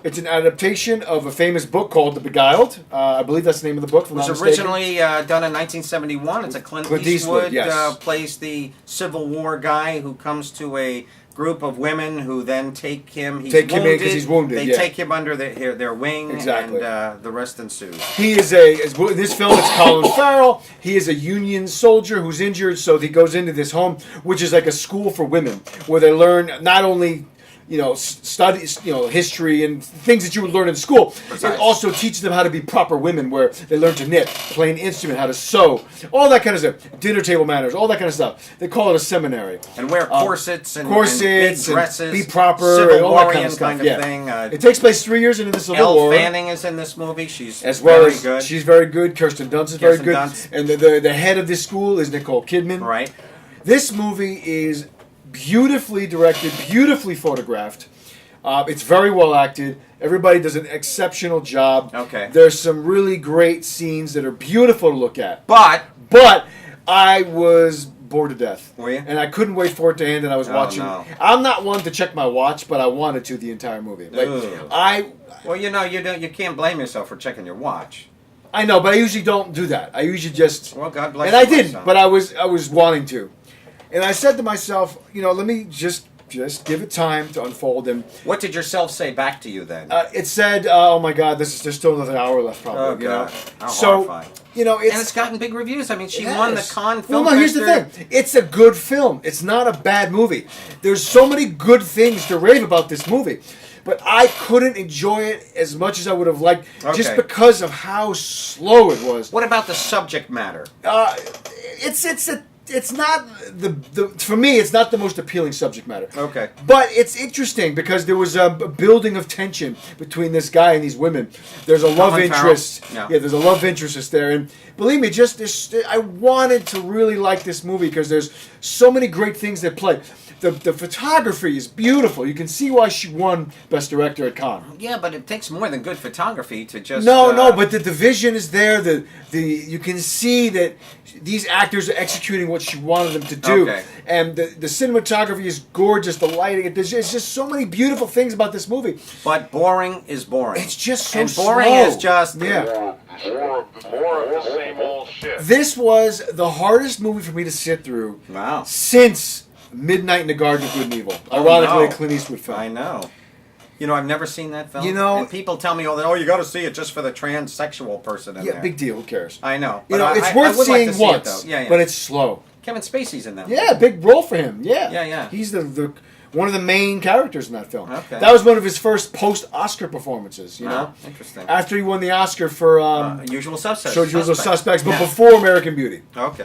Speaker 2: it's an adaptation of a famous book called The Beguiled. I believe that's the name of the book.
Speaker 4: It was originally done in 1971. It's a Clint Eastwood plays the Civil War guy who comes to a group of women who then take him. He's wounded. They take him under their wing, and the rest ensues.
Speaker 2: He is in this film. It's Colin Farrell. He is a Union soldier who's injured, so he goes into this home, which is like a school for women, where they learn not only studies, history and things that you would learn in school. It also teaches them how to be proper women, where they learn to knit, play an instrument, how to sew, all that kind of stuff. Dinner table manners, all that kind of stuff. They call it a seminary.
Speaker 4: And wear corsets and big dresses,
Speaker 2: and be proper,
Speaker 4: Civil
Speaker 2: and all that kind of stuff.
Speaker 4: thing.
Speaker 2: It takes place 3 years into the Civil War.
Speaker 4: Elle Fanning is in this movie. She's
Speaker 2: very
Speaker 4: good.
Speaker 2: She's very good. Kirsten Dunst is very good. And the head of this school is Nicole Kidman.
Speaker 4: Right.
Speaker 2: This movie is beautifully directed, beautifully photographed. It's very well acted. Everybody does an exceptional job.
Speaker 4: Okay.
Speaker 2: There's some really great scenes that are beautiful to look at.
Speaker 4: But
Speaker 2: I was bored to death.
Speaker 4: Were you?
Speaker 2: And I couldn't wait for it to end, and I was watching.
Speaker 4: No.
Speaker 2: I'm not one to check my watch, but I wanted to the entire movie.
Speaker 4: Well, you can't blame yourself for checking your watch.
Speaker 2: I know, but I usually don't do that. I usually just.
Speaker 4: Well, God bless
Speaker 2: you. And I
Speaker 4: didn't,
Speaker 2: but I was wanting to. And I said to myself, let me just Just give it time to unfold. And
Speaker 4: What did yourself say back to you then?
Speaker 2: it said, "Oh my God, there's still another hour left, probably."
Speaker 4: Oh,
Speaker 2: you know?
Speaker 4: God. How
Speaker 2: So
Speaker 4: horrifying.
Speaker 2: you know,
Speaker 4: And it's gotten big reviews. I mean, she won the
Speaker 2: Yes.
Speaker 4: Cannes Film
Speaker 2: Well, no, here's the
Speaker 4: Festival.
Speaker 2: thing. It's a good film. It's not a bad movie. There's so many good things to rave about this movie. But I couldn't enjoy it as much as I would have liked just
Speaker 4: Okay.
Speaker 2: because of how slow it was.
Speaker 4: What about the subject matter?
Speaker 2: It's not the for me, it's not the most appealing subject matter.
Speaker 4: Okay.
Speaker 2: But it's interesting because there was a building of tension between this guy and these women. There's a love
Speaker 4: Colin Farrell?
Speaker 2: interest.
Speaker 4: Yeah.
Speaker 2: Yeah, there's a love interest that's there. And believe me, I wanted to really like this movie because there's so many great things that play. The photography is beautiful. You can see why she won Best Director at Cannes.
Speaker 4: Yeah, but it takes more than good photography to just...
Speaker 2: No, but the vision is there. The you can see that these actors are executing what she wanted them to do,
Speaker 4: Okay.
Speaker 2: and the cinematography is gorgeous. The lighting, there's just so many beautiful things about this movie.
Speaker 4: But boring is boring.
Speaker 2: It's just so
Speaker 4: And boring
Speaker 2: slow.
Speaker 4: is just...
Speaker 2: Yeah.
Speaker 5: More of the same old shit.
Speaker 2: This was the hardest movie for me to sit through
Speaker 4: Wow.
Speaker 2: since Midnight in the Garden of Good and Evil.
Speaker 4: Oh,
Speaker 2: Ironically,
Speaker 4: no.
Speaker 2: a Clint Eastwood film.
Speaker 4: I know. You know, I've never seen that film.
Speaker 2: You know-
Speaker 4: and people tell me all that. Oh, you got to see it just for the transsexual person in
Speaker 2: Yeah,
Speaker 4: there.
Speaker 2: big deal. Who cares?
Speaker 4: I know.
Speaker 2: You
Speaker 4: but
Speaker 2: know, it's
Speaker 4: I
Speaker 2: worth
Speaker 4: would like
Speaker 2: seeing
Speaker 4: to see it,
Speaker 2: once,
Speaker 4: though. Yeah, yeah.
Speaker 2: but it's slow.
Speaker 4: Kevin Spacey's in that.
Speaker 2: Yeah, big role for him. Yeah,
Speaker 4: Yeah.
Speaker 2: He's the one of the main characters in that film.
Speaker 4: Okay.
Speaker 2: That was one of his first post-Oscar performances. You know,
Speaker 4: Interesting.
Speaker 2: after he won the Oscar for
Speaker 4: Usual Suspects.
Speaker 2: Usual Suspects, but
Speaker 4: Yeah.
Speaker 2: before American Beauty.
Speaker 4: Okay.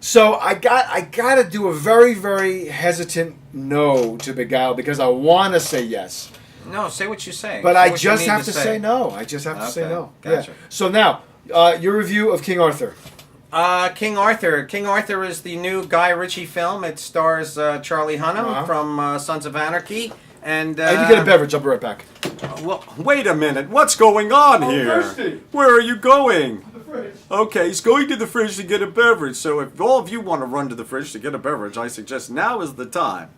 Speaker 2: So I got to do a very, very hesitant no to Beguiled because I want to say yes,
Speaker 4: No, say what you say.
Speaker 2: but
Speaker 4: Say
Speaker 2: I
Speaker 4: what you
Speaker 2: just
Speaker 4: need
Speaker 2: have to say no. I just have to say
Speaker 4: Okay,
Speaker 2: no.
Speaker 4: gotcha.
Speaker 2: Yeah. So now, your review of King Arthur.
Speaker 4: King Arthur. King Arthur is the new Guy Ritchie film. It stars Charlie Hunnam
Speaker 2: Uh-huh.
Speaker 4: from Sons of Anarchy. And
Speaker 2: I need to get a beverage. I'll be right back.
Speaker 4: well, wait a minute. What's going on here?
Speaker 2: thirsty.
Speaker 4: Where are you going? Okay, he's going to the fridge to get a beverage. So if all of you want to run to the fridge to get a beverage, I suggest now is the time.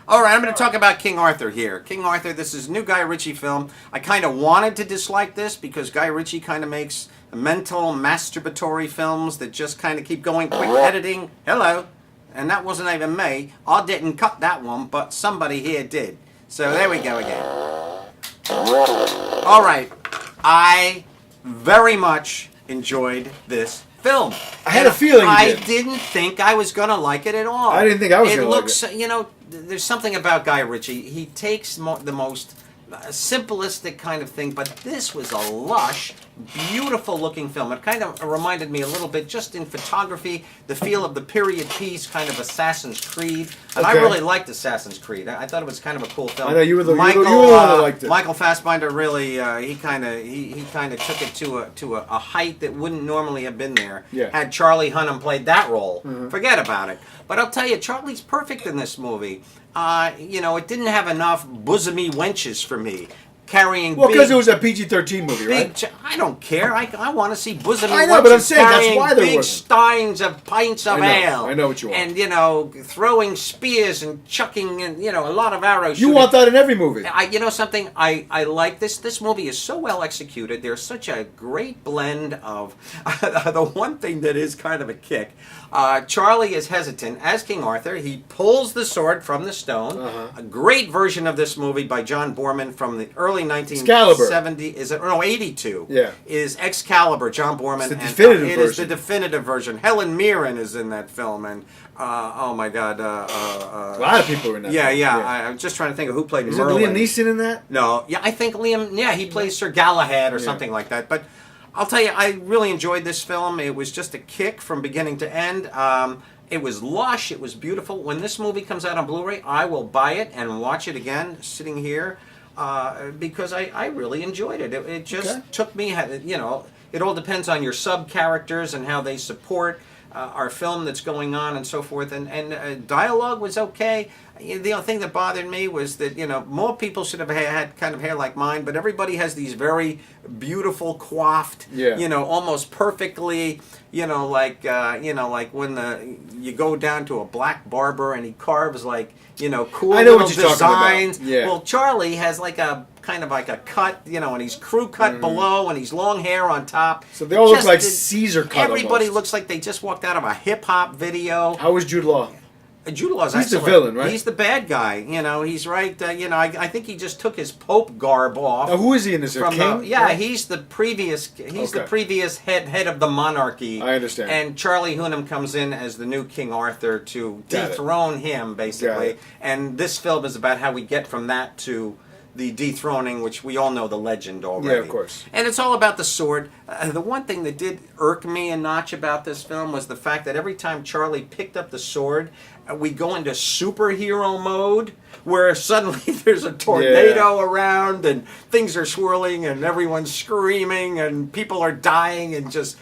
Speaker 4: All right, I'm going to talk about King Arthur here. King Arthur, this is a new Guy Ritchie film. I kind of wanted to dislike this because Guy Ritchie kind of makes mental masturbatory films that just kind of keep going, quick editing. Hello. And that wasn't even me. I didn't cut that one, but somebody here did. So there we go again. All right. I very much enjoyed this film.
Speaker 2: I had a feeling you
Speaker 4: I
Speaker 2: did.
Speaker 4: didn't think I was going to like it at all.
Speaker 2: I didn't think I was
Speaker 4: It
Speaker 2: gonna like
Speaker 4: looks, you know, there's something about Guy Ritchie. He takes the most simplistic kind of thing, but this was a lush, beautiful looking film. It kind of reminded me a little bit, just in photography, the feel of the period piece, kind of Assassin's Creed. And I
Speaker 2: Okay.
Speaker 4: really liked Assassin's Creed. I thought it was kind of a cool film.
Speaker 2: I know, you were the one that liked it.
Speaker 4: Michael Fassbender really, he kind of took it to a height that wouldn't normally have been there.
Speaker 2: Yeah.
Speaker 4: Had Charlie Hunnam played that role, forget about it. But I'll tell you, Charlie's perfect in this movie. You know, it didn't have enough bosomy wenches for me. Carrying
Speaker 2: Well,
Speaker 4: big,
Speaker 2: because it was a PG-13 movie, right?
Speaker 4: I don't care. I want to see bosomy
Speaker 2: I know,
Speaker 4: wenches
Speaker 2: but I'm saying that's
Speaker 4: carrying
Speaker 2: why there
Speaker 4: big
Speaker 2: wasn't.
Speaker 4: steins of pints of
Speaker 2: I know.
Speaker 4: ale.
Speaker 2: I know what you want.
Speaker 4: And, you know, throwing spears and chucking, and, you know, a lot of arrows.
Speaker 2: You
Speaker 4: shooting.
Speaker 2: want that in every movie.
Speaker 4: You know something? I like this. This movie is so well executed. There's such a great blend of the one thing that is kind of a kick. Charlie is hesitant as King Arthur. He pulls the sword from the stone. A great version of this movie by John Borman from the early 1970s. 82.
Speaker 2: Yeah.
Speaker 4: Is Excalibur, John Borman.
Speaker 2: It's the
Speaker 4: and,
Speaker 2: definitive
Speaker 4: It is
Speaker 2: version.
Speaker 4: the definitive version. Helen Mirren is in that film, and oh my God.
Speaker 2: A lot of people are in that.
Speaker 4: Yeah,
Speaker 2: film.
Speaker 4: yeah. I'm just trying to think of who played
Speaker 2: Is it
Speaker 4: Merlin.
Speaker 2: Liam Neeson in that?
Speaker 4: No, yeah, I think Liam. Yeah, he plays Sir Galahad or
Speaker 2: Yeah.
Speaker 4: something like that. But I'll tell you, I really enjoyed this film. It was just a kick from beginning to end. It was lush. It was beautiful. When this movie comes out on Blu-ray, I will buy it and watch it again, sitting here, because I really enjoyed it. It just
Speaker 2: Okay.
Speaker 4: took me. You know, it all depends on your sub characters and how they support our film that's going on and so forth. And dialogue was okay. The only thing that bothered me was that, you know, more people should have had kind of hair like mine, but everybody has these very beautiful, coiffed,
Speaker 2: Yeah.
Speaker 4: you know, almost perfectly, you know, like when you go down to a black barber and he carves like, you know, cool
Speaker 2: I know
Speaker 4: little
Speaker 2: what you're talking about.
Speaker 4: designs.
Speaker 2: Yeah.
Speaker 4: Well, Charlie has like a kind of like a cut, you know, and he's crew cut below and he's long hair on top.
Speaker 2: So they all look
Speaker 4: Just
Speaker 2: like
Speaker 4: did-
Speaker 2: Caesar cut
Speaker 4: Everybody
Speaker 2: almost.
Speaker 4: looks like they just walked out of a hip hop video.
Speaker 2: How was Jude Law?
Speaker 4: Jude Law's
Speaker 2: He's the
Speaker 4: excellent.
Speaker 2: villain, right?
Speaker 4: He's the bad guy. He's right. I think he just took his Pope garb off.
Speaker 2: Now, who is he in this? A king?
Speaker 4: He's the previous. He's the
Speaker 2: Okay.
Speaker 4: previous head of the monarchy.
Speaker 2: I understand.
Speaker 4: And Charlie Hunnam comes in as the new King Arthur to
Speaker 2: Got it.
Speaker 4: dethrone him,
Speaker 2: Got
Speaker 4: basically.
Speaker 2: it.
Speaker 4: And this film is about how we get from that to the dethroning, which we all know the legend already.
Speaker 2: Yeah, of course.
Speaker 4: And it's all about the sword. The one thing that did irk me a notch about this film was the fact that every time Charlie picked up the sword, we go into superhero mode, where suddenly there's a tornado around and things are swirling and everyone's screaming and people are dying and just,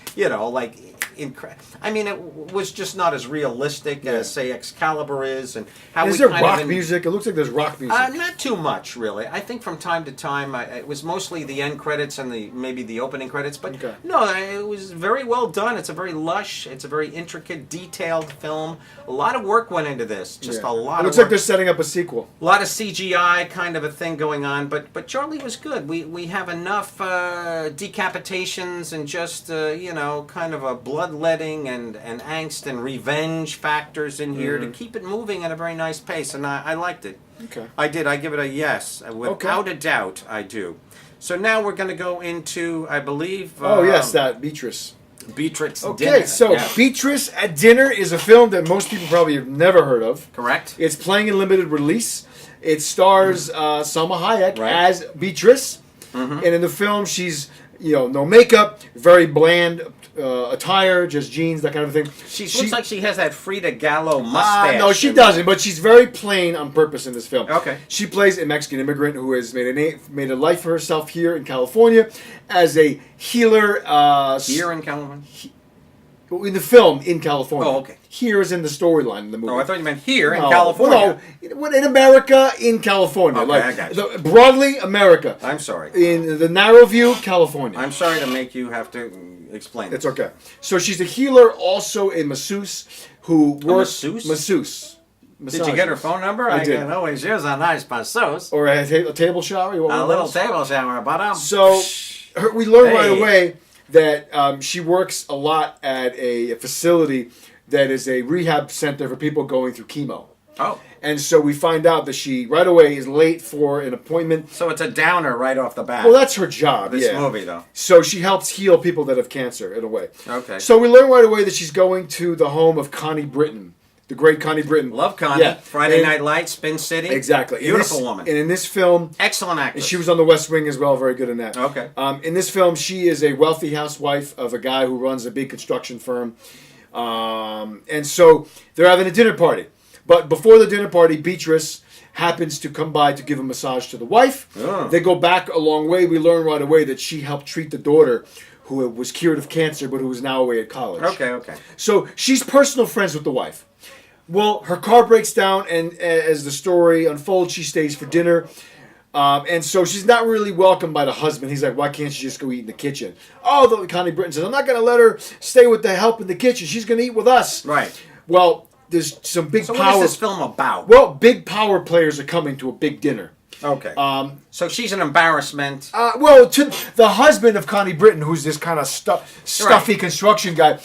Speaker 4: I mean, it was just not as realistic as, say, Excalibur is, and how
Speaker 2: Is
Speaker 4: we
Speaker 2: there
Speaker 4: kind
Speaker 2: rock
Speaker 4: of
Speaker 2: music? It looks like there's rock music.
Speaker 4: not too much, really. I think from time to time, it was mostly the end credits and maybe the opening credits. But
Speaker 2: Okay.
Speaker 4: no, it was very well done. It's a very lush, it's a very intricate, detailed film. A lot of work went into this. Just
Speaker 2: Yeah.
Speaker 4: a lot.
Speaker 2: It looks
Speaker 4: of
Speaker 2: like
Speaker 4: work.
Speaker 2: they're setting up a sequel.
Speaker 4: A lot of CGI kind of a thing going on, but Charlie was good. We have enough decapitations and just kind of a bloodletting and angst and revenge factors in here to keep it moving at a very nice pace, and I liked it.
Speaker 2: Okay.
Speaker 4: I did. I give it a yes, without a doubt. I do. So now we're going to go into, I believe.
Speaker 2: Oh yes, that Beatriz.
Speaker 4: Beatriz.
Speaker 2: Okay,
Speaker 4: Dinner.
Speaker 2: so
Speaker 4: Yeah.
Speaker 2: Beatriz at Dinner is a film that most people probably have never heard of.
Speaker 4: Correct.
Speaker 2: It's playing in limited release. It stars Salma Hayek
Speaker 4: Right.
Speaker 2: as Beatriz, and in the film she's no makeup, very bland attire, just jeans, that kind of thing.
Speaker 4: She looks like she has that Frida Kahlo mustache.
Speaker 2: No, she doesn't, but she's very plain on purpose in this film.
Speaker 4: Okay.
Speaker 2: She plays a Mexican immigrant who has made a life for herself here in California as a healer.
Speaker 4: Here in California?
Speaker 2: In the film in California.
Speaker 4: Oh, okay.
Speaker 2: Here is in the storyline in the movie.
Speaker 4: Oh, I thought you meant here in
Speaker 2: No,
Speaker 4: California.
Speaker 2: No, in America, in California.
Speaker 4: Okay, I got you.
Speaker 2: Broadly, America.
Speaker 4: I'm sorry.
Speaker 2: In the narrow view, California.
Speaker 4: I'm sorry to make you have to explain.
Speaker 2: It's okay. So she's a healer, also a masseuse who works.
Speaker 4: masseuse?
Speaker 2: Masseuse.
Speaker 4: Did you get her phone number?
Speaker 2: I did.
Speaker 4: can always use a nice masseuse.
Speaker 2: Or a table shower? You want one
Speaker 4: A
Speaker 2: of
Speaker 4: little
Speaker 2: those?
Speaker 4: table shower, but
Speaker 2: So we learn right
Speaker 4: Hey.
Speaker 2: away that she works a lot at a facility that is a rehab center for people going through chemo.
Speaker 4: Oh,
Speaker 2: And so we find out that she right away is late for an appointment.
Speaker 4: so it's a downer right off the bat.
Speaker 2: Well, that's her job.
Speaker 4: this
Speaker 2: yeah.
Speaker 4: movie, though.
Speaker 2: So she helps heal people that have cancer in a way.
Speaker 4: Okay.
Speaker 2: So we learn right away that she's going to the home of Connie Britton, the great Connie Britton.
Speaker 4: Love Connie.
Speaker 2: Yeah.
Speaker 4: Friday
Speaker 2: And-
Speaker 4: Night Lights, Spin City.
Speaker 2: Exactly.
Speaker 4: Beautiful
Speaker 2: In this,
Speaker 4: woman.
Speaker 2: And in this film,
Speaker 4: Excellent
Speaker 2: and
Speaker 4: actress.
Speaker 2: she was on The West Wing as well, very good in that.
Speaker 4: Okay.
Speaker 2: In this film, she is a wealthy housewife of a guy who runs a big construction firm. And so they're having a dinner party. But before the dinner party, Beatrice happens to come by to give a massage to the wife.
Speaker 4: Oh.
Speaker 2: They go back a long way. We learn right away that she helped treat the daughter who was cured of cancer but who is now away at college.
Speaker 4: Okay.
Speaker 2: So she's personal friends with the wife. Well, her car breaks down, and as the story unfolds, she stays for dinner. And so she's not really welcomed by the husband. He's like, why can't she just go eat in the kitchen? Oh, Connie Britton says, I'm not going to let her stay with the help in the kitchen. She's going to eat with us.
Speaker 4: Right.
Speaker 2: Well, there's some big
Speaker 4: So
Speaker 2: power.
Speaker 4: what is this film about?
Speaker 2: Well, big power players are coming to a big dinner.
Speaker 4: Okay. So she's an embarrassment.
Speaker 2: Well, to the husband of Connie Britton, who's this kind of stuffy construction guy,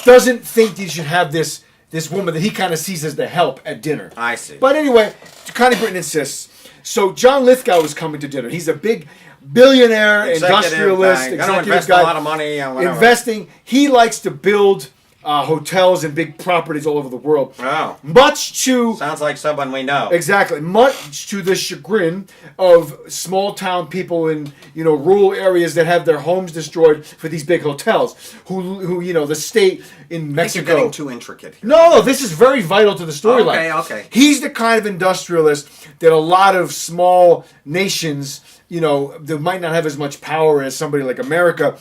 Speaker 2: doesn't think he should have this woman that he kind of sees as the help at dinner.
Speaker 4: I see.
Speaker 2: But anyway, Connie Britton insists. So John Lithgow is coming to dinner. He's a big billionaire, industrialist,
Speaker 4: Gonna
Speaker 2: executive
Speaker 4: invest
Speaker 2: guy.
Speaker 4: a lot of money and whatever.
Speaker 2: Investing. He likes to build hotels and big properties all over the world.
Speaker 4: Wow.
Speaker 2: Much to
Speaker 4: Sounds like someone we know.
Speaker 2: Exactly. Much to the chagrin of small town people in rural areas that have their homes destroyed for these big hotels. Who the state in
Speaker 4: I think
Speaker 2: Mexico.
Speaker 4: you're getting too intricate here.
Speaker 2: No, this is very vital to the storyline.
Speaker 4: Okay.
Speaker 2: He's the kind of industrialist that a lot of small nations, that might not have as much power as somebody like America.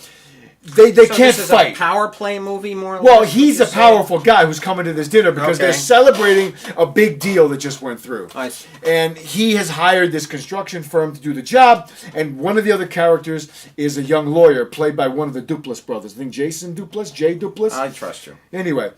Speaker 2: They
Speaker 4: So
Speaker 2: can't
Speaker 4: this is
Speaker 2: fight.
Speaker 4: a power play movie, more or
Speaker 2: Well,
Speaker 4: less,
Speaker 2: he's a
Speaker 4: would you say?
Speaker 2: powerful guy who's coming to this dinner because they're
Speaker 4: Okay.
Speaker 2: celebrating a big deal that just went through.
Speaker 4: I see.
Speaker 2: And he has hired this construction firm to do the job. And one of the other characters is a young lawyer played by one of the Duplass brothers. I think Jason Duplass, Jay Duplass.
Speaker 4: I trust you.
Speaker 2: Anyway,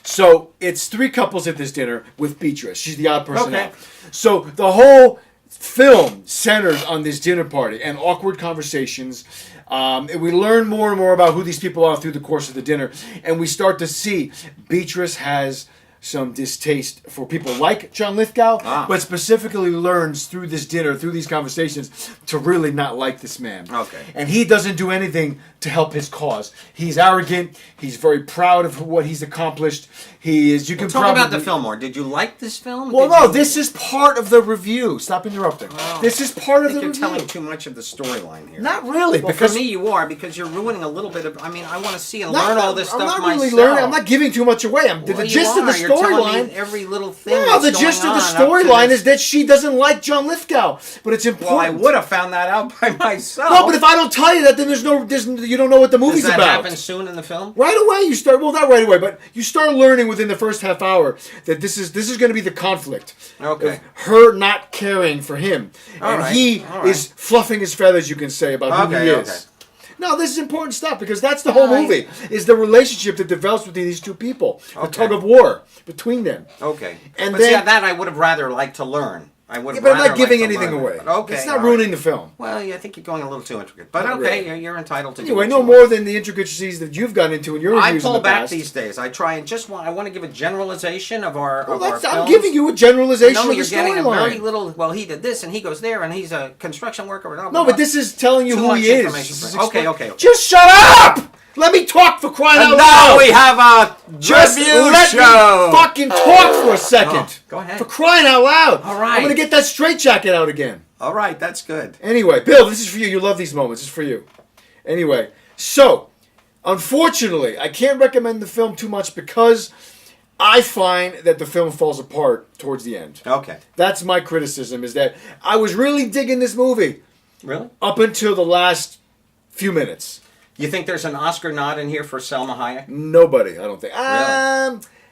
Speaker 2: so it's three couples at this dinner with Beatrice. She's the odd person
Speaker 4: Okay.
Speaker 2: out. So the whole film centers on this dinner party and awkward conversations. And we learn more and more about who these people are through the course of the dinner. And we start to see Beatrice has some distaste for people like John Lithgow, but specifically learns through this dinner, through these conversations, to really not like this man.
Speaker 4: Okay.
Speaker 2: And he doesn't do anything to help his cause. He's arrogant. He's very proud of what he's accomplished. He is. You can
Speaker 4: Talk
Speaker 2: probably
Speaker 4: about the film more. Did you like this film?
Speaker 2: Well,
Speaker 4: Did
Speaker 2: no,
Speaker 4: you-
Speaker 2: this is part of the review. Stop interrupting. This is part
Speaker 4: I
Speaker 2: of
Speaker 4: think
Speaker 2: the
Speaker 4: you're
Speaker 2: review.
Speaker 4: telling too much of the storyline here.
Speaker 2: Not really,
Speaker 4: Well,
Speaker 2: because
Speaker 4: for me, you are, because you're ruining a little bit of. I mean, I want to see and
Speaker 2: Not-
Speaker 4: learn all this stuff
Speaker 2: I'm not
Speaker 4: myself.
Speaker 2: really learning. I'm not giving too much away. The
Speaker 4: Well,
Speaker 2: gist
Speaker 4: you
Speaker 2: of the
Speaker 4: are. You're telling
Speaker 2: storyline.
Speaker 4: me every little thing.
Speaker 2: No, the
Speaker 4: that's
Speaker 2: gist
Speaker 4: going
Speaker 2: of the
Speaker 4: on up to
Speaker 2: storyline
Speaker 4: this.
Speaker 2: is that she doesn't like John Lithgow, but it's important.
Speaker 4: Well, I would have found that out by myself.
Speaker 2: No, but if I don't tell you that, then you don't know what the movie's
Speaker 4: Does that
Speaker 2: about.
Speaker 4: happen soon in the film?
Speaker 2: Right away, you start. Well, not right away, but you start learning within the first half hour that this is going to be the conflict.
Speaker 4: Okay.
Speaker 2: Of her not caring for him,
Speaker 4: All
Speaker 2: and
Speaker 4: right,
Speaker 2: he
Speaker 4: all right.
Speaker 2: is fluffing his feathers. You can say about who
Speaker 4: Okay,
Speaker 2: he
Speaker 4: okay.
Speaker 2: is. No, this is important stuff because that's the whole
Speaker 4: All right.
Speaker 2: movie. Is the relationship that develops between these two people, the
Speaker 4: Okay.
Speaker 2: tug of war between them.
Speaker 4: Okay.
Speaker 2: And
Speaker 4: but
Speaker 2: then-
Speaker 4: see, that I would have rather liked to learn. I would
Speaker 2: Yeah,
Speaker 4: have
Speaker 2: but I'm
Speaker 4: rather
Speaker 2: not giving
Speaker 4: liked to
Speaker 2: anything
Speaker 4: learn
Speaker 2: away.
Speaker 4: it. But okay.
Speaker 2: It's not
Speaker 4: all
Speaker 2: ruining
Speaker 4: right.
Speaker 2: the film.
Speaker 4: Well, yeah, I think you're going a little too intricate. But
Speaker 2: Not
Speaker 4: okay,
Speaker 2: really.
Speaker 4: you're entitled to do
Speaker 2: Anyway,
Speaker 4: what
Speaker 2: no
Speaker 4: you
Speaker 2: more
Speaker 4: want.
Speaker 2: than the intricacies that you've gotten into in your
Speaker 4: I
Speaker 2: reviews in
Speaker 4: pull
Speaker 2: the
Speaker 4: back
Speaker 2: past.
Speaker 4: these days. I try and I want to give a generalization of our
Speaker 2: Well,
Speaker 4: of our
Speaker 2: that's, I'm
Speaker 4: films.
Speaker 2: giving you a generalization
Speaker 4: No,
Speaker 2: of
Speaker 4: you're
Speaker 2: the
Speaker 4: getting a very
Speaker 2: storyline.
Speaker 4: little. Well, he did this, and he goes there, and he's a construction worker. Blah, blah,
Speaker 2: No,
Speaker 4: blah.
Speaker 2: but this is telling you
Speaker 4: Too
Speaker 2: who
Speaker 4: much
Speaker 2: he is.
Speaker 4: information
Speaker 2: This is
Speaker 4: for- okay,
Speaker 2: explain-
Speaker 4: okay.
Speaker 2: Just shut up! Let me talk for crying
Speaker 4: And
Speaker 2: out
Speaker 4: now
Speaker 2: loud!
Speaker 4: we have a
Speaker 2: Just
Speaker 4: review
Speaker 2: let
Speaker 4: show.
Speaker 2: me fucking talk for a second.
Speaker 4: Oh, go ahead.
Speaker 2: For crying out loud.
Speaker 4: All right.
Speaker 2: I'm going to get that straitjacket out again.
Speaker 4: All right, that's good.
Speaker 2: Anyway, Bill, this is for you. You love these moments. It's for you. Anyway, so, unfortunately, I can't recommend the film too much because I find that the film falls apart towards the end.
Speaker 4: Okay.
Speaker 2: That's my criticism, is that I was really digging this movie
Speaker 4: Really?
Speaker 2: up until the last few minutes.
Speaker 4: You think there's an Oscar nod in here for Selma Hayek?
Speaker 2: Nobody, I don't think.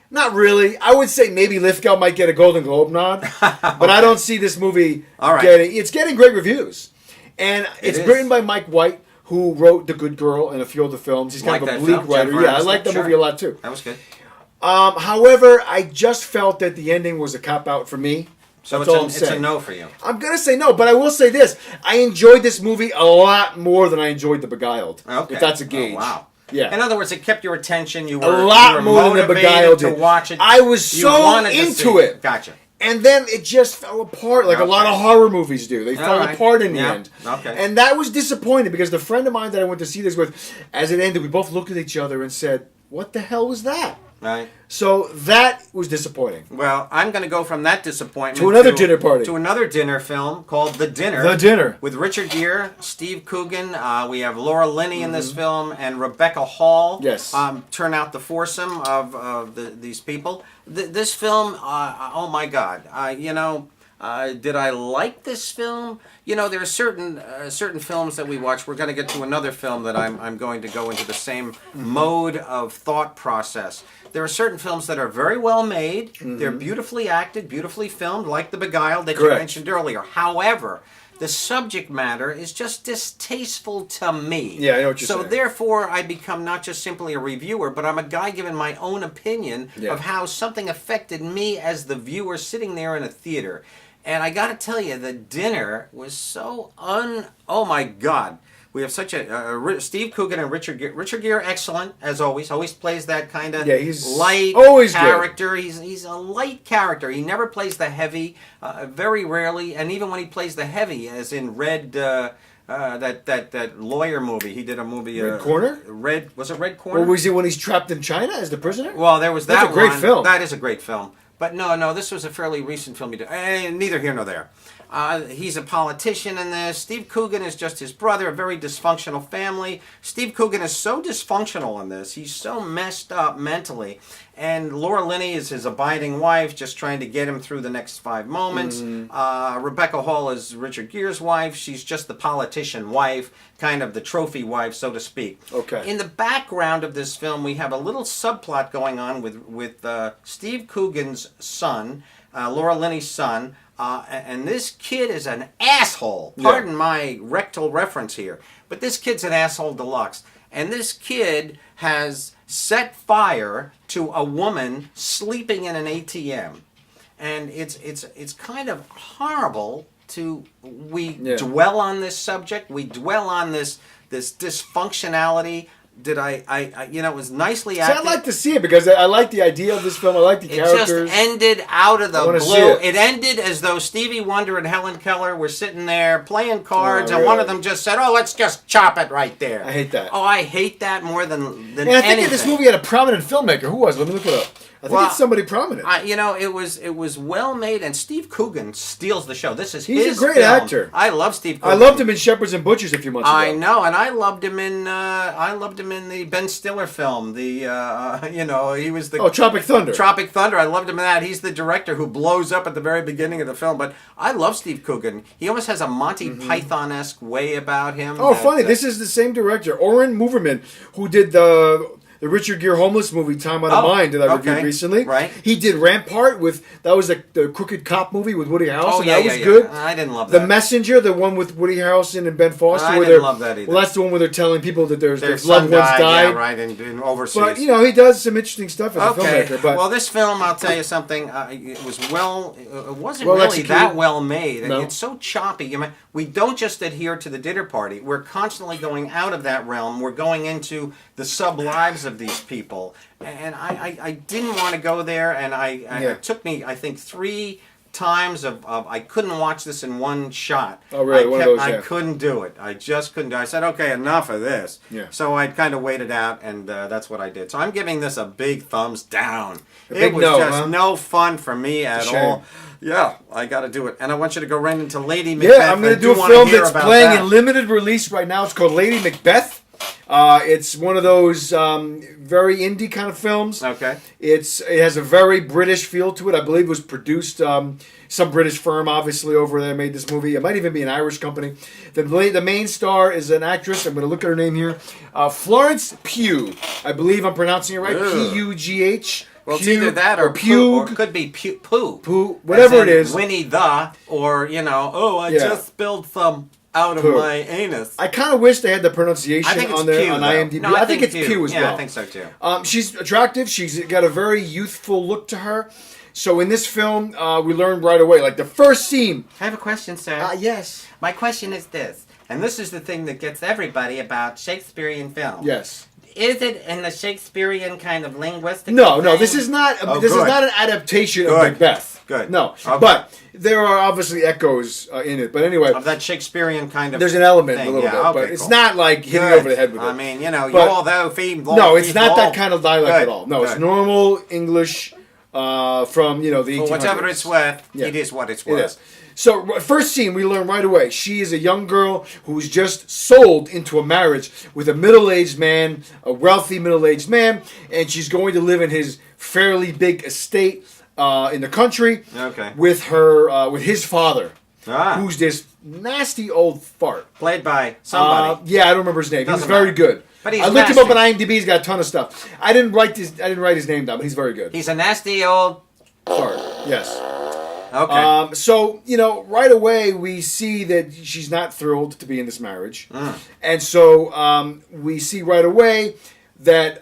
Speaker 2: Not really. I would say maybe Lithgow might get a Golden Globe nod, but I don't see this movie
Speaker 4: All right.
Speaker 2: It's getting great reviews. And it's
Speaker 4: is.
Speaker 2: written by Mike White, who wrote The Good Girl and a few other films. He's kind
Speaker 4: Like
Speaker 2: of a
Speaker 4: that
Speaker 2: bleak
Speaker 4: film,
Speaker 2: writer.
Speaker 4: Jennifer
Speaker 2: Yeah, I
Speaker 4: Aniston?
Speaker 2: like the
Speaker 4: Sure.
Speaker 2: movie a lot too.
Speaker 4: That was good.
Speaker 2: However, I just felt that the ending was a cop-out for me.
Speaker 4: So
Speaker 2: That's all I'm
Speaker 4: it's a
Speaker 2: saying.
Speaker 4: no for you.
Speaker 2: I'm going to say no, but I will say this. I enjoyed this movie a lot more than I enjoyed The Beguiled.
Speaker 4: Okay.
Speaker 2: If that's a gauge.
Speaker 4: Oh, wow.
Speaker 2: Yeah.
Speaker 4: In other words, it kept your attention. You were
Speaker 2: A lot
Speaker 4: you were
Speaker 2: more than The
Speaker 4: motivated
Speaker 2: Beguiled
Speaker 4: to
Speaker 2: did.
Speaker 4: watch it.
Speaker 2: I was
Speaker 4: You
Speaker 2: so
Speaker 4: wanted to
Speaker 2: into
Speaker 4: see
Speaker 2: it.
Speaker 4: Gotcha.
Speaker 2: And then it just fell apart like a lot of horror movies do. They fell
Speaker 4: right.
Speaker 2: apart in the
Speaker 4: Yeah.
Speaker 2: end.
Speaker 4: Okay.
Speaker 2: And that was disappointing because the friend of mine that I went to see this with, as it ended, we both looked at each other and said, what the hell was that?
Speaker 4: Right.
Speaker 2: So that was disappointing.
Speaker 4: Well, I'm going to go from that disappointment
Speaker 2: To another dinner party.
Speaker 4: to another dinner film called The Dinner.
Speaker 2: The Dinner.
Speaker 4: With Richard Gere, Steve Coogan. We have Laura Linney in
Speaker 2: Mm-hmm.
Speaker 4: this film, and Rebecca Hall.
Speaker 2: Yes.
Speaker 4: Turn out the foursome of these people. This film, oh my God! Did I like this film? You know, there are certain films that we watch. We're going to get to another film that I'm going to go into the same mode of thought process. There are certain films that are very well made. They're beautifully acted, beautifully filmed, like The Beguiled that you
Speaker 2: Correct.
Speaker 4: mentioned earlier. However, the subject matter is just distasteful to me.
Speaker 2: Yeah, I know what you're
Speaker 4: so
Speaker 2: saying.
Speaker 4: therefore, I become not just simply a reviewer, but I'm a guy giving my own opinion
Speaker 2: Yeah.
Speaker 4: of how something affected me as the viewer sitting there in a theater. And I got to tell you, The Dinner was so oh my God. We have such a Steve Coogan and Richard Gere. Richard Gere, excellent as always. Always plays that kind of
Speaker 2: he's
Speaker 4: light
Speaker 2: always good.
Speaker 4: character. He's a light character. He never plays the heavy, very rarely. And even when he plays the heavy, as in Red, that lawyer movie, he did a movie.
Speaker 2: Red Corner?
Speaker 4: Was it Red Corner?
Speaker 2: Or was it when he's trapped in China as the prisoner?
Speaker 4: Well, there was that.
Speaker 2: That's a great
Speaker 4: one.
Speaker 2: film.
Speaker 4: That is a great film. But no, this was a fairly recent film. He did. Neither here nor there. He's a politician in this. Steve Coogan is just his brother, a very dysfunctional family. Steve Coogan is so dysfunctional in this. He's so messed up mentally. And Laura Linney is his abiding wife, just trying to get him through the next 5 moments. Rebecca Hall is Richard Gere's wife. She's just the politician wife, kind of the trophy wife, so to speak.
Speaker 2: Okay.
Speaker 4: In the background of this film, we have a little subplot going on with Steve Coogan's son, Laura Linney's son, and this kid is an asshole. Pardon my rectal reference here, but this kid's an asshole deluxe. And this kid has set fire to a woman sleeping in an ATM. And it's kind of horrible to dwell on this subject. We dwell on this dysfunctionality. it was nicely
Speaker 2: See,
Speaker 4: acted.
Speaker 2: I'd like to see it because I like the idea of this film. I like the
Speaker 4: It
Speaker 2: characters.
Speaker 4: just ended out of the
Speaker 2: I wanna see
Speaker 4: blue.
Speaker 2: it.
Speaker 4: It ended as though Stevie Wonder and Helen Keller were sitting there playing cards,
Speaker 2: Oh,
Speaker 4: and one of
Speaker 2: really?
Speaker 4: them just said, "Oh, let's just chop it right there."
Speaker 2: I hate that.
Speaker 4: Oh, I hate that more than
Speaker 2: And I think
Speaker 4: anything.
Speaker 2: in this movie had a prominent filmmaker. Who was? Let me look it up. I think
Speaker 4: Well,
Speaker 2: it's somebody prominent.
Speaker 4: It was well made, and Steve Coogan steals the show. This is
Speaker 2: He's
Speaker 4: his
Speaker 2: a great
Speaker 4: film.
Speaker 2: actor.
Speaker 4: I love Steve
Speaker 2: I
Speaker 4: Coogan.
Speaker 2: loved him in Shepherds and Butchers a few months ago.
Speaker 4: I know, and I loved him in the Ben Stiller film. He was the
Speaker 2: Tropic Thunder.
Speaker 4: Tropic Thunder. I loved him in that. He's the director who blows up at the very beginning of the film. But I love Steve Coogan. He almost has a Monty Python-esque way about him.
Speaker 2: Oh, funny. This is the same director, Oren Moverman, who did the Richard Gere homeless movie Time Out of Mind that I reviewed recently.
Speaker 4: Right.
Speaker 2: He did Rampart that was the crooked cop movie with Woody Harrelson.
Speaker 4: Oh, yeah,
Speaker 2: that was
Speaker 4: yeah.
Speaker 2: good.
Speaker 4: I didn't love
Speaker 2: The
Speaker 4: that.
Speaker 2: Messenger, the one with Woody Harrelson and Ben Foster.
Speaker 4: I
Speaker 2: where
Speaker 4: didn't
Speaker 2: they're-
Speaker 4: love that either.
Speaker 2: Well, that's the one where they're telling people that their
Speaker 4: Their
Speaker 2: loved
Speaker 4: son
Speaker 2: ones died.
Speaker 4: Yeah, right, in overseas.
Speaker 2: But, he does some interesting stuff as a
Speaker 4: Okay.
Speaker 2: filmmaker. But
Speaker 4: Well, this film, I'll tell you something. It was it wasn't
Speaker 2: Well
Speaker 4: really
Speaker 2: executed.
Speaker 4: that well made.
Speaker 2: No.
Speaker 4: It's so choppy. We don't just adhere to the dinner party. We're constantly going out of that realm. We're going into the sub lives of these people, and I didn't want to go there. And it took me, I think, 3 times of I couldn't watch this in one shot.
Speaker 2: Oh, really? One of those,
Speaker 4: I
Speaker 2: yeah.
Speaker 4: couldn't do it. I just couldn't do it. I said, okay, enough of this.
Speaker 2: Yeah.
Speaker 4: So I kind of waited out, and that's what I did. So I'm giving this a big thumbs down.
Speaker 2: A
Speaker 4: It
Speaker 2: big
Speaker 4: was
Speaker 2: no,
Speaker 4: just
Speaker 2: huh?
Speaker 4: no fun for me at
Speaker 2: It's a shame.
Speaker 4: all. Yeah, I got to do it. And I want you to go right into Lady Macbeth.
Speaker 2: yeah, I'm going
Speaker 4: I
Speaker 2: to do a
Speaker 4: wanna
Speaker 2: film
Speaker 4: hear
Speaker 2: that's
Speaker 4: about
Speaker 2: playing
Speaker 4: that.
Speaker 2: in limited release right now. It's called Lady Macbeth. It's one of those very indie kind of films.
Speaker 4: Okay.
Speaker 2: It has a very British feel to it. I believe it was produced some British firm, obviously, over there made this movie. It might even be an Irish company. The main star is an actress. I'm going to look at her name here. Florence Pugh. I believe I'm pronouncing it right.
Speaker 4: Ugh.
Speaker 2: P-U-G-H.
Speaker 4: Well, it's
Speaker 2: Pugh,
Speaker 4: either that or
Speaker 2: Pugh.
Speaker 4: or it could be poo.
Speaker 2: Pooh, whatever
Speaker 4: As in
Speaker 2: it is.
Speaker 4: Winnie the, or, I
Speaker 2: Yeah.
Speaker 4: just spilled some out of
Speaker 2: Poo.
Speaker 4: my anus.
Speaker 2: I kind of wish they had the pronunciation
Speaker 4: I think it's
Speaker 2: on there
Speaker 4: Pew,
Speaker 2: on
Speaker 4: though.
Speaker 2: IMDb.
Speaker 4: No,
Speaker 2: I think it's Pew as
Speaker 4: yeah,
Speaker 2: well.
Speaker 4: I think so too.
Speaker 2: She's attractive. She's got a very youthful look to her. So in this film, we learn right away, like the first scene.
Speaker 4: I have a question, sir.
Speaker 2: Yes.
Speaker 4: My question is this, and this is the thing that gets everybody about Shakespearean film.
Speaker 2: Yes.
Speaker 4: Is it in the Shakespearean kind of linguistic?
Speaker 2: No,
Speaker 4: thing?
Speaker 2: this is not.
Speaker 4: Oh,
Speaker 2: this is
Speaker 4: good.
Speaker 2: not an adaptation of
Speaker 4: Good.
Speaker 2: Macbeth.
Speaker 4: Good.
Speaker 2: No,
Speaker 4: Okay.
Speaker 2: but there are obviously echoes in it. But anyway,
Speaker 4: Of that Shakespearean kind of
Speaker 2: there's an element
Speaker 4: thing.
Speaker 2: a little
Speaker 4: Yeah,
Speaker 2: bit,
Speaker 4: okay,
Speaker 2: but it's
Speaker 4: cool.
Speaker 2: not like hitting
Speaker 4: Good.
Speaker 2: over the head with it.
Speaker 4: I mean,
Speaker 2: But-
Speaker 4: you're though feed.
Speaker 2: No, it's not that kind of dialect
Speaker 4: Good.
Speaker 2: at all. No, it's
Speaker 4: Good.
Speaker 2: normal English from the 1800s.
Speaker 4: For whatever it's worth,
Speaker 2: Yeah.
Speaker 4: it is what it's
Speaker 2: It
Speaker 4: worth.
Speaker 2: is. So, first scene, we learn right away. She is a young girl who's just sold into a marriage with a middle-aged man, a wealthy middle-aged man, and she's going to live in his fairly big estate in the country
Speaker 4: Okay.
Speaker 2: with his father,
Speaker 4: Ah.
Speaker 2: who's this nasty old fart.
Speaker 4: Played by somebody.
Speaker 2: Yeah, I don't remember his name. He was
Speaker 4: Doesn't
Speaker 2: very
Speaker 4: matter.
Speaker 2: good.
Speaker 4: But he's
Speaker 2: I looked him up
Speaker 4: nasty.
Speaker 2: on IMDb. He's got a ton of stuff. I didn't write his name down, but he's very good.
Speaker 4: He's a nasty old.
Speaker 2: Fart. Yes.
Speaker 4: Okay.
Speaker 2: So, right away we see that she's not thrilled to be in this marriage. And so we see right away that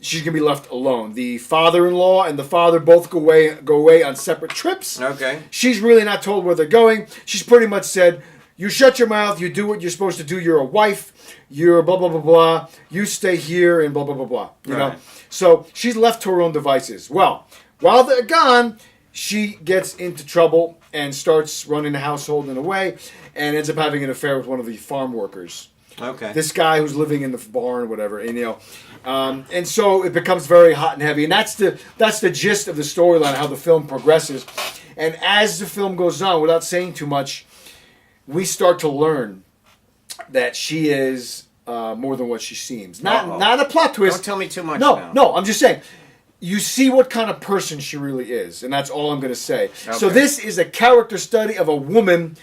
Speaker 2: she's going to be left alone. The father-in-law and the father both go away on separate trips.
Speaker 4: Okay.
Speaker 2: She's really not told where they're going. She's pretty much said, you shut your mouth, you do what you're supposed to do, you're a wife, you're blah, blah, blah, blah, you stay here, and blah, blah, blah, blah. You know?
Speaker 4: Right.
Speaker 2: So she's left to her own devices. Well, while they're gone, she gets into trouble and starts running the household in a way and ends up having an affair with one of the farm workers.
Speaker 4: Okay.
Speaker 2: This guy who's living in the barn or whatever, and so it becomes very hot and heavy, and that's the gist of the storyline, how the film progresses. And as the film goes on, without saying too much, we start to learn that she is more than what she seems. Not a plot twist.
Speaker 4: Don't tell me too much
Speaker 2: No,
Speaker 4: now.
Speaker 2: no, I'm just saying. You see what kind of person she really is, and that's all I'm going to say. So
Speaker 4: Okay.
Speaker 2: this is a character study of a woman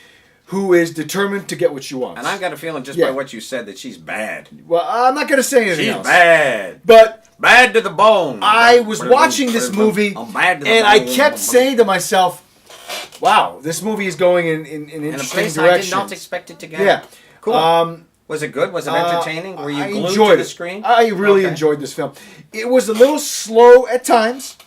Speaker 2: who is determined to get what she wants.
Speaker 4: And I've got a feeling just
Speaker 2: Yeah.
Speaker 4: by what you said that she's bad.
Speaker 2: Well, I'm not going to say anything
Speaker 4: She's
Speaker 2: else.
Speaker 4: bad.
Speaker 2: But
Speaker 4: Bad to the bone.
Speaker 2: I was watching this movie,
Speaker 4: I'm bad to the
Speaker 2: and I
Speaker 4: bone.
Speaker 2: kept saying to myself, wow, this movie is going in
Speaker 4: in a
Speaker 2: interesting
Speaker 4: place I did
Speaker 2: directions.
Speaker 4: not expect it to go.
Speaker 2: Yeah.
Speaker 4: Cool. Was it good? Was it entertaining? Were you
Speaker 2: I
Speaker 4: glued
Speaker 2: enjoyed
Speaker 4: to the
Speaker 2: it.
Speaker 4: screen?
Speaker 2: I really
Speaker 4: Okay.
Speaker 2: enjoyed this film. It was a little slow at times,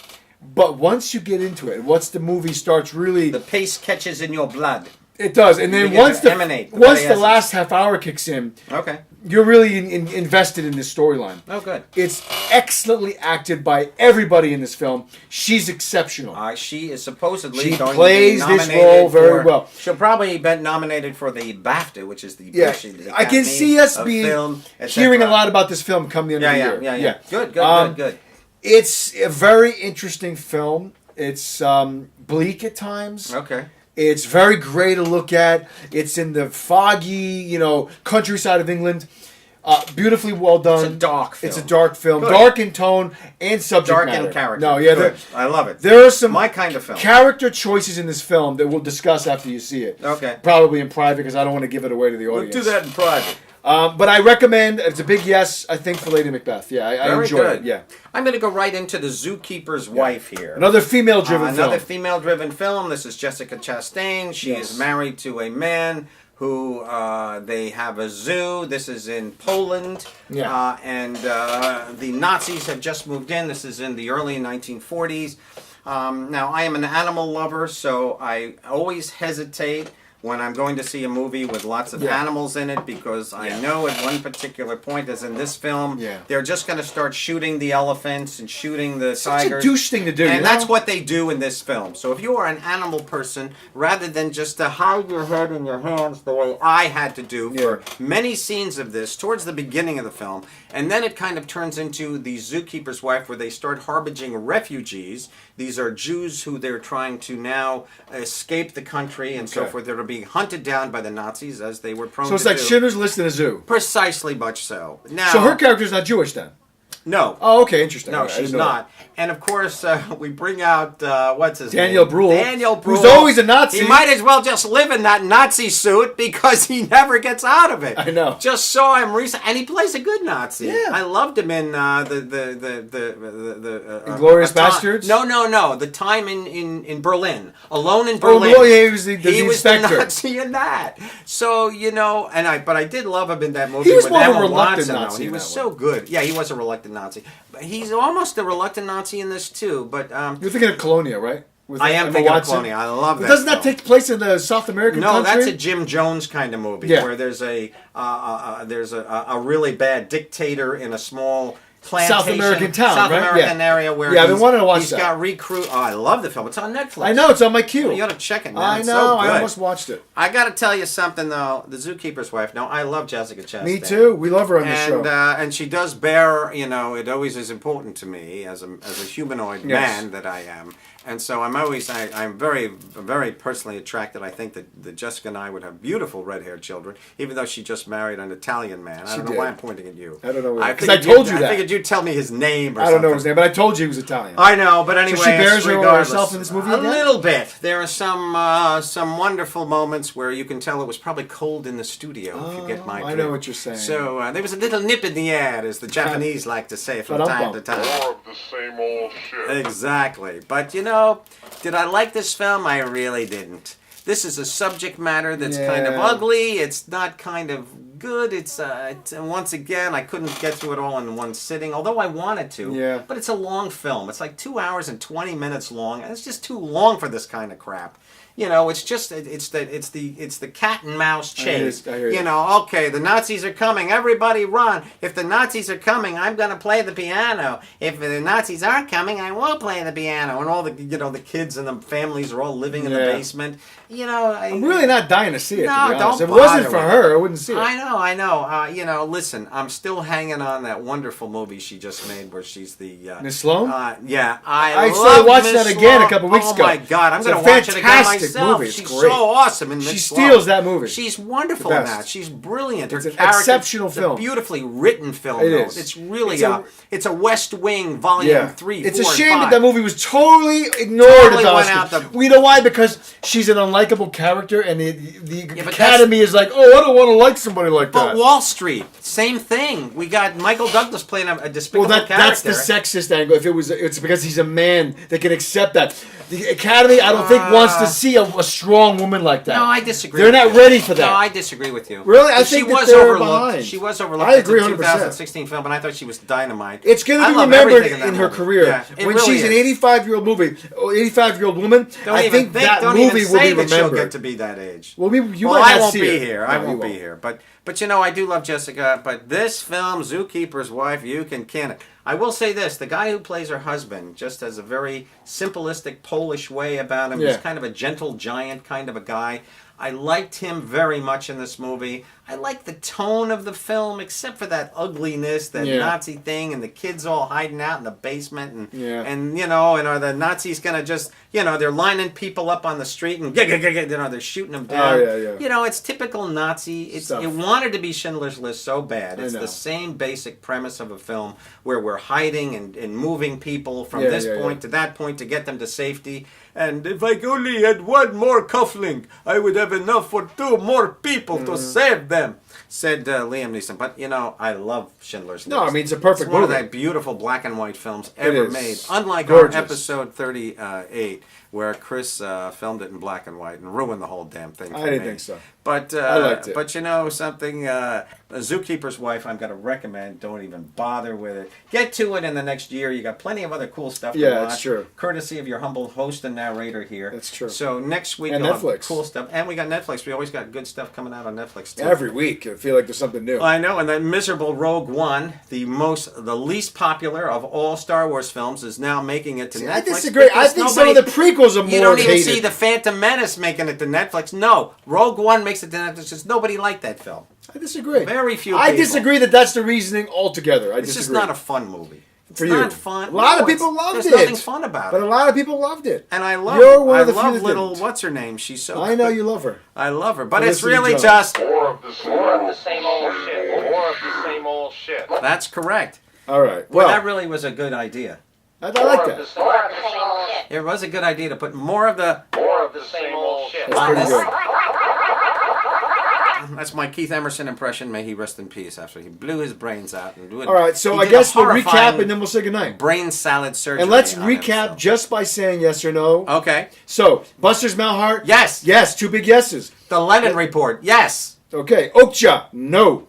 Speaker 2: but once you get into it, once the movie starts really...
Speaker 4: The pace catches in your blood.
Speaker 2: It does, and then
Speaker 4: Begin
Speaker 2: once
Speaker 4: to emanate the
Speaker 2: once
Speaker 4: very
Speaker 2: the
Speaker 4: essence.
Speaker 2: last half hour kicks in,
Speaker 4: Okay.
Speaker 2: you're really invested in this storyline.
Speaker 4: Oh, good.
Speaker 2: It's excellently acted by everybody in this film. She's exceptional.
Speaker 4: She is supposedly
Speaker 2: She
Speaker 4: going
Speaker 2: plays
Speaker 4: to be
Speaker 2: this
Speaker 4: nominated
Speaker 2: role very well.
Speaker 4: She'll probably be nominated for the BAFTA, which is the
Speaker 2: Yeah,
Speaker 4: the
Speaker 2: I can
Speaker 4: Academy
Speaker 2: see us
Speaker 4: of
Speaker 2: being
Speaker 4: Film,
Speaker 2: hearing a
Speaker 4: etc.
Speaker 2: lot about this film come the end of the year.
Speaker 4: Yeah. Good, good.
Speaker 2: It's a very interesting film. It's bleak at times.
Speaker 4: Okay.
Speaker 2: It's very grey to look at. It's in the foggy, countryside of England. Beautifully well done.
Speaker 4: It's a dark film.
Speaker 2: It's a dark film.
Speaker 4: Good.
Speaker 2: Dark in tone and subject
Speaker 4: Dark
Speaker 2: matter.
Speaker 4: in character.
Speaker 2: No, yeah.
Speaker 4: Good. I love it.
Speaker 2: There are some
Speaker 4: My kind of film.
Speaker 2: character choices in this film that we'll discuss after you see it.
Speaker 4: Okay.
Speaker 2: Probably in private because I don't want to give it away to the
Speaker 4: We'll
Speaker 2: audience.
Speaker 4: do that in private.
Speaker 2: But I recommend, it's a big yes, I think, for Lady Macbeth. Yeah, I
Speaker 4: Very
Speaker 2: enjoy
Speaker 4: good.
Speaker 2: it. Yeah.
Speaker 4: I'm going to go right into The Zookeeper's Wife here.
Speaker 2: Another female-driven film.
Speaker 4: Another female-driven film. This is Jessica Chastain. She is married to a man who they have a zoo. This is in Poland.
Speaker 2: Yeah.
Speaker 4: And the Nazis have just moved in. This is in the early 1940s. Now, I am an animal lover, so I always hesitate when I'm going to see a movie with lots of animals in it, because I know at one particular point, as in this film, they're just going to start shooting the elephants and shooting the
Speaker 2: Such
Speaker 4: tigers.
Speaker 2: a douche thing to do,
Speaker 4: And
Speaker 2: you
Speaker 4: that's
Speaker 2: know?
Speaker 4: what they do in this film. So if you are an animal person, rather than just to hide your head in your hands the way I had to do for many scenes of this, towards the beginning of the film, and then it kind of turns into The Zookeeper's Wife, where they start harbinging refugees. These are Jews who they're trying to now escape the country and so forth. They're being hunted down by the Nazis, as they were prone
Speaker 2: So it's
Speaker 4: to
Speaker 2: like
Speaker 4: do.
Speaker 2: Schindler's List in a zoo.
Speaker 4: Precisely much so. Now,
Speaker 2: So her character's not Jewish then?
Speaker 4: no.
Speaker 2: Oh, okay, interesting.
Speaker 4: No,
Speaker 2: All right, I
Speaker 4: she's
Speaker 2: didn't know
Speaker 4: not. And of course, we bring out, what's his
Speaker 2: Daniel
Speaker 4: name?
Speaker 2: Bruhl,
Speaker 4: Daniel Bruhl.
Speaker 2: who's always a Nazi.
Speaker 4: He might as well just live in that Nazi suit because he never gets out of it.
Speaker 2: I know.
Speaker 4: Just saw him recently, and he plays a good Nazi.
Speaker 2: Yeah.
Speaker 4: I loved him in the
Speaker 2: Inglourious Bastards?
Speaker 4: No. The time in Berlin, Alone in
Speaker 2: Oh,
Speaker 4: Berlin.
Speaker 2: he was the inspector.
Speaker 4: the Nazi in that. So but I did love him in that movie.
Speaker 2: He was
Speaker 4: with
Speaker 2: more of a
Speaker 4: Emma
Speaker 2: reluctant
Speaker 4: Watson, though.
Speaker 2: Nazi
Speaker 4: He
Speaker 2: in
Speaker 4: was
Speaker 2: that
Speaker 4: so good. Yeah, he was a reluctant Nazi. But he's almost a reluctant Nazi in this too. But
Speaker 2: You're thinking of Colonia, right? With
Speaker 4: I am
Speaker 2: Emma
Speaker 4: thinking of
Speaker 2: Watson.
Speaker 4: Clooney. I love that.
Speaker 2: But doesn't that
Speaker 4: film.
Speaker 2: take place in the South American
Speaker 4: No,
Speaker 2: country?
Speaker 4: that's a Jim Jones kind of movie where there's a really bad dictator in a small plantation,
Speaker 2: South American town,
Speaker 4: South
Speaker 2: right?
Speaker 4: American area where
Speaker 2: I've been wanting to watch
Speaker 4: he's
Speaker 2: that.
Speaker 4: got recruit. Oh, I love the film. It's on Netflix.
Speaker 2: I know, it's on my queue.
Speaker 4: You ought to check it. Man.
Speaker 2: I
Speaker 4: It's
Speaker 2: know,
Speaker 4: so good.
Speaker 2: I almost watched it.
Speaker 4: I got to tell you something though. The Zookeeper's Wife. No, I love Jessica Chastain.
Speaker 2: Me too. We love her on the show.
Speaker 4: And she does bear. It always is important to me as a humanoid man that I am. And so I'm very, very personally attracted. I think that Jessica and I would have beautiful red-haired children, even though she just married an Italian man. I don't know why I'm pointing at you.
Speaker 2: I don't know. Because
Speaker 4: figured
Speaker 2: I told you that.
Speaker 4: I figured you'd tell me his name or
Speaker 2: I
Speaker 4: something.
Speaker 2: don't know his name, but I told you he was Italian.
Speaker 4: I know, but anyway,
Speaker 2: So she bears
Speaker 4: regardless,
Speaker 2: herself in this movie
Speaker 4: a
Speaker 2: again?
Speaker 4: little bit. There are some wonderful moments where you can tell it was probably cold in the studio, if you get my drift.
Speaker 2: I know what you're saying.
Speaker 4: So there was a little nip in the air, as the Japanese like to say from time to time.
Speaker 5: More of the same old shit.
Speaker 4: Exactly. But did I like this film? I really didn't. This is a subject matter that's kind of ugly. It's not kind of good. It's once again, I couldn't get through it all in one sitting, although I wanted to.
Speaker 2: Yeah.
Speaker 4: But it's a long film. It's like 2 hours and 20 minutes long, and it's just too long for this kind of crap. It's just it's the cat and mouse chase.
Speaker 2: I hear you.
Speaker 4: Okay, the Nazis are coming. Everybody run. If the Nazis are coming, I'm going to play the piano. If the Nazis aren't coming, I won't play the piano. And all the the kids and the families are all living in the basement.
Speaker 2: I'm really not dying to see it,
Speaker 4: No,
Speaker 2: to be honest.
Speaker 4: don't
Speaker 2: If it wasn't
Speaker 4: bother
Speaker 2: for
Speaker 4: with
Speaker 2: her, I wouldn't see it.
Speaker 4: I know. Listen, I'm still hanging on that wonderful movie she just made where she's the...
Speaker 2: Miss Sloan?
Speaker 4: Yeah.
Speaker 2: I
Speaker 4: love
Speaker 2: started watching
Speaker 4: Miss
Speaker 2: that again a
Speaker 4: Sloan.
Speaker 2: couple weeks ago.
Speaker 4: Oh my God, I'm
Speaker 2: It's
Speaker 4: going
Speaker 2: a
Speaker 4: to watch it again
Speaker 2: fantastic
Speaker 4: myself.
Speaker 2: movie. It's
Speaker 4: She's
Speaker 2: great.
Speaker 4: so awesome in Miss
Speaker 2: She
Speaker 4: Sloan.
Speaker 2: steals that movie.
Speaker 4: She's wonderful
Speaker 2: The
Speaker 4: in
Speaker 2: best.
Speaker 4: that. She's brilliant.
Speaker 2: It's
Speaker 4: Her
Speaker 2: an
Speaker 4: character-
Speaker 2: exceptional
Speaker 4: it's
Speaker 2: film.
Speaker 4: a beautifully written film.
Speaker 2: It
Speaker 4: though.
Speaker 2: is.
Speaker 4: It's really
Speaker 2: It's
Speaker 4: it's a West Wing Volume 3,
Speaker 2: It's
Speaker 4: 4,
Speaker 2: a shame
Speaker 4: and 5.
Speaker 2: that movie was totally ignored
Speaker 4: Totally
Speaker 2: at the
Speaker 4: went
Speaker 2: Oscars.
Speaker 4: out the-
Speaker 2: You know why? Because she's an unlikable character, and the
Speaker 4: but
Speaker 2: Academy is like, oh, I don't want to like somebody like
Speaker 4: But
Speaker 2: that.
Speaker 4: Wall Street, same thing. We got Michael Douglas playing a despicable character.
Speaker 2: That's the sexist angle. It's because he's a man that can accept that. The Academy, I don't think, wants to see a strong woman like that.
Speaker 4: No, I disagree.
Speaker 2: They're
Speaker 4: with
Speaker 2: not
Speaker 4: you.
Speaker 2: ready for that.
Speaker 4: No, I disagree with you.
Speaker 2: Really? I
Speaker 4: But
Speaker 2: think
Speaker 4: she
Speaker 2: that
Speaker 4: was
Speaker 2: they're
Speaker 4: overlooked.
Speaker 2: behind.
Speaker 4: She was overlooked.
Speaker 2: I agree
Speaker 4: It's a
Speaker 2: 100%.
Speaker 4: 2016 film, and I thought she was dynamite.
Speaker 2: It's going
Speaker 4: I
Speaker 2: to be
Speaker 4: love
Speaker 2: remembered
Speaker 4: everything
Speaker 2: in
Speaker 4: that
Speaker 2: her
Speaker 4: movie.
Speaker 2: career.
Speaker 4: Yeah, it
Speaker 2: When
Speaker 4: really
Speaker 2: she's an
Speaker 4: is.
Speaker 2: 85-year-old movie, 85-year-old woman, I think that
Speaker 4: don't
Speaker 2: movie
Speaker 4: even
Speaker 2: will
Speaker 4: say
Speaker 2: be
Speaker 4: that she'll
Speaker 2: remembered.
Speaker 4: get to be that age.
Speaker 2: Well, you
Speaker 4: Well,
Speaker 2: might
Speaker 4: I
Speaker 2: not
Speaker 4: won't
Speaker 2: see
Speaker 4: be
Speaker 2: it.
Speaker 4: here.
Speaker 2: No,
Speaker 4: I
Speaker 2: you
Speaker 4: won't be here. But you know, I do love Jessica. But this film, Zookeeper's Wife, you can it. I will say this: the guy who plays her husband just has a very simplistic Polish way about him.
Speaker 2: Yeah.
Speaker 4: He's kind of a gentle giant kind of a guy. I liked him very much in this movie. I like the tone of the film, except for that ugliness, that
Speaker 2: Yeah.
Speaker 4: Nazi thing, and the kids all hiding out in the basement, and
Speaker 2: Yeah.
Speaker 4: are the Nazis gonna just, they're lining people up on the street and they're shooting them down.
Speaker 2: Oh, yeah.
Speaker 4: It's typical Nazi.
Speaker 2: Stuff.
Speaker 4: It wanted to be Schindler's List so bad. It's
Speaker 2: know.
Speaker 4: the same basic premise of a film where we're hiding and moving people from
Speaker 2: Yeah,
Speaker 4: this
Speaker 2: yeah,
Speaker 4: point
Speaker 2: yeah.
Speaker 4: to that point to get them to safety. And if I only had one more cufflink, I would have enough for 2 more people to save them, said Liam Neeson. But, I love Schindler's List.
Speaker 2: No, I mean, it's a perfect
Speaker 4: It's one of
Speaker 2: movie.
Speaker 4: the beautiful black and white films
Speaker 2: It
Speaker 4: ever
Speaker 2: is.
Speaker 4: made. Unlike
Speaker 2: Gorgeous.
Speaker 4: our episode 38, where Chris filmed it in black and white and ruined the whole damn thing for
Speaker 2: I didn't
Speaker 4: me.
Speaker 2: think so.
Speaker 4: But
Speaker 2: I liked it.
Speaker 4: But something, Zookeeper's Wife, I'm going to recommend. Don't even bother with it. Get to it in the next year. You got plenty of other cool stuff to watch.
Speaker 2: Yeah, it's true.
Speaker 4: Courtesy of your humble host and narrator here.
Speaker 2: That's true.
Speaker 4: So next week
Speaker 2: And
Speaker 4: we'll have
Speaker 2: Netflix.
Speaker 4: cool stuff. And we got Netflix. We always got good stuff coming out on Netflix too.
Speaker 2: Every week, I feel like there's something new.
Speaker 4: I know, and that miserable Rogue One, the least popular of all Star Wars films, is now making it to Netflix.
Speaker 2: I disagree. I
Speaker 4: because
Speaker 2: think some of the prequels are more
Speaker 4: You don't even
Speaker 2: hated.
Speaker 4: see the Phantom Menace making it to Netflix. No, Rogue One makes it to Netflix because nobody liked that film.
Speaker 2: I disagree.
Speaker 4: Very few
Speaker 2: I
Speaker 4: people.
Speaker 2: disagree that that's the reasoning altogether. I
Speaker 4: It's
Speaker 2: disagree.
Speaker 4: just not a fun movie. It's
Speaker 2: For you.
Speaker 4: not fun.
Speaker 2: A lot of
Speaker 4: No,
Speaker 2: people loved
Speaker 4: there's
Speaker 2: it.
Speaker 4: There's nothing fun about
Speaker 2: But
Speaker 4: it.
Speaker 2: a lot of people loved it.
Speaker 4: And I love,
Speaker 2: You're one
Speaker 4: I
Speaker 2: of the few
Speaker 4: love
Speaker 2: that
Speaker 4: little,
Speaker 2: didn't.
Speaker 4: what's her name? She's so
Speaker 2: I know you love her.
Speaker 4: I love her. But it's
Speaker 2: Felicity
Speaker 4: really
Speaker 2: Jones.
Speaker 4: just,
Speaker 5: More of the same old shit. More of the same old shit.
Speaker 4: that's correct.
Speaker 2: All right.
Speaker 4: Well,
Speaker 2: Well,
Speaker 4: that really was a good idea.
Speaker 2: I like
Speaker 3: More of
Speaker 2: that.
Speaker 3: the same old shit.
Speaker 4: It was a good idea to put more of the
Speaker 5: More of the same old shit.
Speaker 2: That's
Speaker 4: on
Speaker 2: pretty
Speaker 4: this.
Speaker 2: good.
Speaker 4: That's my Keith Emerson impression. May he rest in peace after he blew his brains out. And
Speaker 2: All right, so
Speaker 4: he
Speaker 2: I
Speaker 4: did
Speaker 2: guess
Speaker 4: a
Speaker 2: we'll recap
Speaker 4: horrifying
Speaker 2: and then we'll say goodnight.
Speaker 4: brain salad surgery.
Speaker 2: And let's
Speaker 4: on
Speaker 2: recap
Speaker 4: himself.
Speaker 2: just by saying yes or no.
Speaker 4: Okay.
Speaker 2: So, Buster's Malhart?
Speaker 4: Yes.
Speaker 2: Yes, 2 big yeses.
Speaker 4: The Lennon Report. Yes.
Speaker 2: Okay, Okja? No.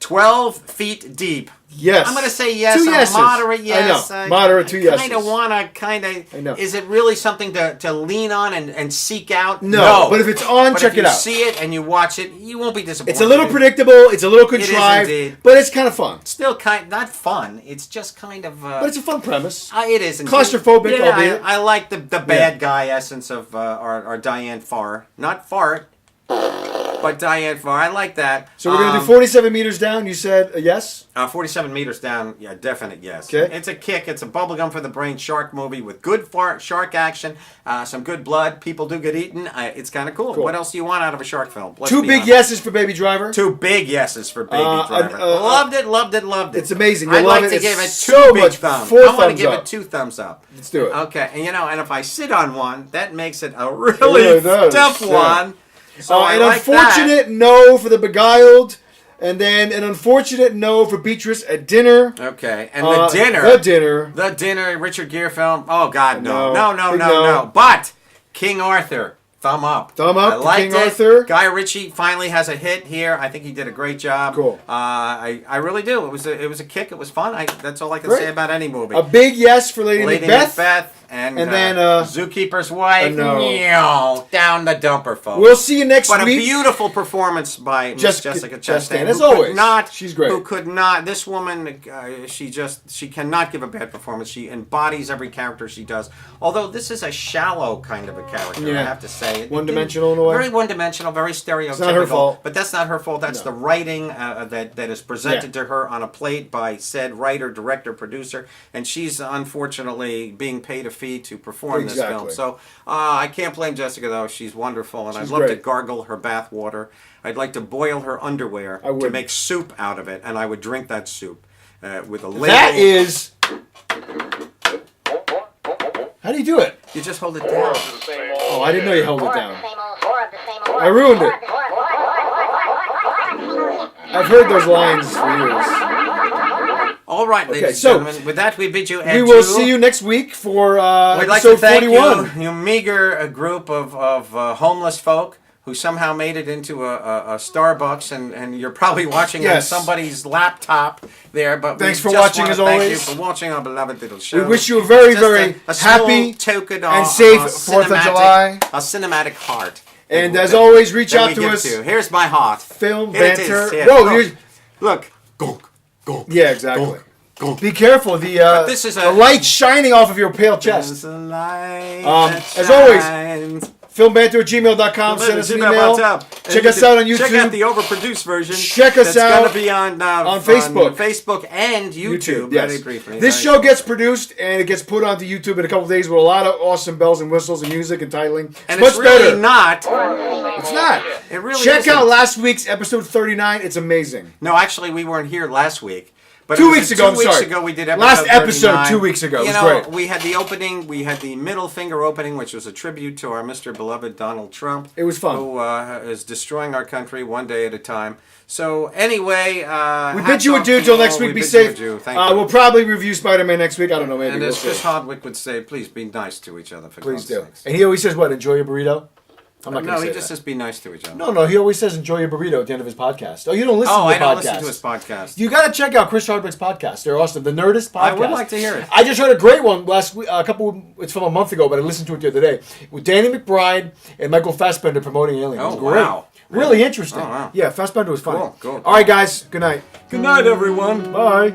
Speaker 4: 12 feet deep.
Speaker 2: Yes.
Speaker 4: I'm going to say yes.
Speaker 2: 2
Speaker 4: a
Speaker 2: yeses.
Speaker 4: moderate yes.
Speaker 2: I know. Moderate 2 yeses.
Speaker 4: Kind of want to,
Speaker 2: I know.
Speaker 4: Is it really something to lean on and seek out?
Speaker 2: No, but if it's on,
Speaker 4: But
Speaker 2: check
Speaker 4: if
Speaker 2: it
Speaker 4: you
Speaker 2: out.
Speaker 4: see it and you watch it, you won't be disappointed.
Speaker 2: It's a little predictable, it's a little
Speaker 4: is
Speaker 2: contrived,
Speaker 4: indeed.
Speaker 2: but it's kind of fun.
Speaker 4: Still not fun. It's just kind of.
Speaker 2: But it's a fun premise.
Speaker 4: It is indeed.
Speaker 2: Claustrophobic,
Speaker 4: Yeah,
Speaker 2: albeit.
Speaker 4: I like the bad guy essence of our Diane Farr. Not Fart, but Diane Farr. I like that.
Speaker 2: So we're going to do 47 meters down. You said a yes?
Speaker 4: 47 meters down, yeah, definite yes.
Speaker 2: Okay.
Speaker 4: It's a kick. It's a bubblegum for the brain shark movie with good shark action, some good blood. People do get eaten. It's kind of cool.
Speaker 2: Cool.
Speaker 4: What else do you want out of a shark film? Let's
Speaker 2: 2
Speaker 4: be
Speaker 2: big
Speaker 4: honest.
Speaker 2: yeses for Baby Driver.
Speaker 4: 2 big yeses for Baby Driver. Loved it.
Speaker 2: It's amazing. You'll
Speaker 4: I'd
Speaker 2: love
Speaker 4: like
Speaker 2: it.
Speaker 4: to give it
Speaker 2: It's
Speaker 4: 2
Speaker 2: so
Speaker 4: big
Speaker 2: much.
Speaker 4: thumbs.
Speaker 2: 4
Speaker 4: I want to
Speaker 2: thumbs
Speaker 4: give
Speaker 2: up.
Speaker 4: it 2 thumbs up.
Speaker 2: Let's do it.
Speaker 4: Okay, and if I sit on one, that makes it a really
Speaker 2: really does,
Speaker 4: tough
Speaker 2: yeah.
Speaker 4: one. So I
Speaker 2: an
Speaker 4: like
Speaker 2: unfortunate no for the Beguiled, and then an unfortunate no for Beatriz at dinner.
Speaker 4: that. Okay, and the dinner.
Speaker 2: The dinner.
Speaker 4: The dinner, Richard Gere film. Oh God, no,
Speaker 2: No.
Speaker 4: no.
Speaker 2: Big no.
Speaker 4: But King Arthur, thumb up.
Speaker 2: Thumb up
Speaker 4: I
Speaker 2: to
Speaker 4: liked
Speaker 2: King
Speaker 4: it.
Speaker 2: Arthur.
Speaker 4: Guy Ritchie finally has a hit here. I think he did a great job.
Speaker 2: Cool.
Speaker 4: I really do. It was a kick. It was fun. That's all I can
Speaker 2: Great.
Speaker 4: say about any movie.
Speaker 2: A big yes for Lady Macbeth.
Speaker 4: and
Speaker 2: then,
Speaker 4: Zookeeper's Wife.
Speaker 2: a no.
Speaker 4: Meow, down the dumper, folks.
Speaker 2: We'll see you next
Speaker 4: But a
Speaker 2: week.
Speaker 4: beautiful performance by Miss Jessica Chastain,
Speaker 2: as
Speaker 4: who could
Speaker 2: always.
Speaker 4: not-
Speaker 2: She's great.
Speaker 4: Who could not? This woman, she cannot give a bad performance. She embodies every character she does. Although this is a shallow kind of a character, I
Speaker 2: Yeah.
Speaker 4: have to say.
Speaker 2: One-dimensional in a way.
Speaker 4: Very one-dimensional, very stereotypical.
Speaker 2: not her fault.
Speaker 4: But that's not her fault. That's the writing that is presented to her on a plate by said writer, director, producer, and she's unfortunately being paid a fee to perform this film.
Speaker 2: Exactly.
Speaker 4: So I can't blame Jessica though. She's wonderful, and
Speaker 2: She's
Speaker 4: I'd love to
Speaker 2: great.
Speaker 4: gargle her bath water. I'd like to boil her underwear
Speaker 2: I
Speaker 4: to
Speaker 2: would.
Speaker 4: make soup out of it, and I would drink that soup with a label.
Speaker 2: That is. How do you do it?
Speaker 4: You just hold it
Speaker 5: More
Speaker 4: down.
Speaker 5: of the same old
Speaker 2: Oh, I didn't know you held it
Speaker 3: More of
Speaker 2: down.
Speaker 3: the same old. More of the same old.
Speaker 2: I ruined it.
Speaker 3: More.
Speaker 2: I've heard those lines for years.
Speaker 4: All right, ladies
Speaker 2: Okay,
Speaker 4: and
Speaker 2: so
Speaker 4: gentlemen. With that, we bid you adieu.
Speaker 2: We will see you next week for
Speaker 4: We'd like to
Speaker 2: episode
Speaker 4: thank
Speaker 2: 41.
Speaker 4: you meager group of homeless folk who somehow made it into a Starbucks, and you're probably watching on
Speaker 2: Yes.
Speaker 4: somebody's laptop there. But
Speaker 2: Thanks
Speaker 4: we
Speaker 2: for
Speaker 4: just
Speaker 2: watching,
Speaker 4: wanna
Speaker 2: as
Speaker 4: thank
Speaker 2: always.
Speaker 4: you for watching our beloved little show.
Speaker 2: We wish you a very,
Speaker 4: Just
Speaker 2: very
Speaker 4: a small
Speaker 2: happy
Speaker 4: token
Speaker 2: and
Speaker 4: of
Speaker 2: safe
Speaker 4: a
Speaker 2: 4th of
Speaker 4: cinematic-
Speaker 2: July.
Speaker 4: A cinematic heart.
Speaker 2: And
Speaker 4: that-
Speaker 2: as always, reach
Speaker 4: that
Speaker 2: out
Speaker 4: we
Speaker 2: to
Speaker 4: give
Speaker 2: us.
Speaker 4: you. Here's my heart.
Speaker 2: Film
Speaker 4: Here it
Speaker 2: Banter.
Speaker 4: is, yeah.
Speaker 2: Whoa,
Speaker 4: Look.
Speaker 2: here's-
Speaker 4: Look. Gonk, gonk.
Speaker 2: yeah, exactly.
Speaker 4: Gonk, gonk.
Speaker 2: Be careful. The
Speaker 4: this is
Speaker 2: the
Speaker 4: a-
Speaker 2: light shining off of your pale chest.
Speaker 4: There's a light that
Speaker 2: as always,
Speaker 4: shines.
Speaker 2: Filmbanter@gmail.com. Send us an email. Check us out on YouTube.
Speaker 4: Check out the overproduced version.
Speaker 2: Check us
Speaker 4: That's
Speaker 2: out
Speaker 4: going to be on
Speaker 2: Facebook.
Speaker 4: Facebook and YouTube.
Speaker 2: Yes.
Speaker 4: Very briefly.
Speaker 2: This
Speaker 4: Very
Speaker 2: show
Speaker 4: short.
Speaker 2: gets produced and it gets put onto YouTube in a couple of days with a lot of awesome bells and whistles and music and titling.
Speaker 4: and
Speaker 2: much
Speaker 4: it's really
Speaker 2: better.
Speaker 4: not.
Speaker 2: It's not.
Speaker 4: It really
Speaker 2: Check
Speaker 4: isn't.
Speaker 2: out last week's episode 39. It's amazing.
Speaker 4: No, actually, we weren't here last week. But
Speaker 2: 2
Speaker 4: it was
Speaker 2: weeks ago, I'm
Speaker 4: 2 weeks
Speaker 2: sorry.
Speaker 4: ago we did
Speaker 2: Last episode
Speaker 4: 39.
Speaker 2: 2 weeks ago. It
Speaker 4: You
Speaker 2: was
Speaker 4: know,
Speaker 2: great.
Speaker 4: we had the opening. We had the middle finger opening, which was a tribute to our Mr. Beloved Donald Trump.
Speaker 2: It was fun.
Speaker 4: Who is destroying our country one day at a time. So anyway,
Speaker 2: We bid you adieu till next week. Be safe.
Speaker 4: Thank you.
Speaker 2: We'll probably review Spider-Man next week. I don't know. Maybe
Speaker 4: And
Speaker 2: we'll
Speaker 4: as
Speaker 2: see.
Speaker 4: Chris Hardwick would say, please be nice to each other. For
Speaker 2: Please
Speaker 4: God's
Speaker 2: do.
Speaker 4: sakes.
Speaker 2: And he always says, what? Enjoy your burrito? I'm not going
Speaker 4: No,
Speaker 2: to say
Speaker 4: he just
Speaker 2: that.
Speaker 4: says be nice to each other.
Speaker 2: No, he always says enjoy your burrito at the end of his podcast. Oh, you don't listen
Speaker 4: Oh,
Speaker 2: to the
Speaker 4: I don't
Speaker 2: podcast.
Speaker 4: listen to his podcast.
Speaker 2: You got to check out Chris Hardwick's podcast. They're awesome. The Nerdist podcast.
Speaker 4: I would like to hear it.
Speaker 2: I just heard a great one last week. It's from a month ago, but I listened to it the other day with Danny McBride and Michael Fassbender promoting Aliens.
Speaker 4: Oh,
Speaker 2: It was great.
Speaker 4: wow.
Speaker 2: Really interesting.
Speaker 4: Oh, wow.
Speaker 2: Yeah, Fassbender was funny.
Speaker 4: Cool.
Speaker 2: All right, guys. Good night.
Speaker 4: Good night, everyone.
Speaker 2: Bye.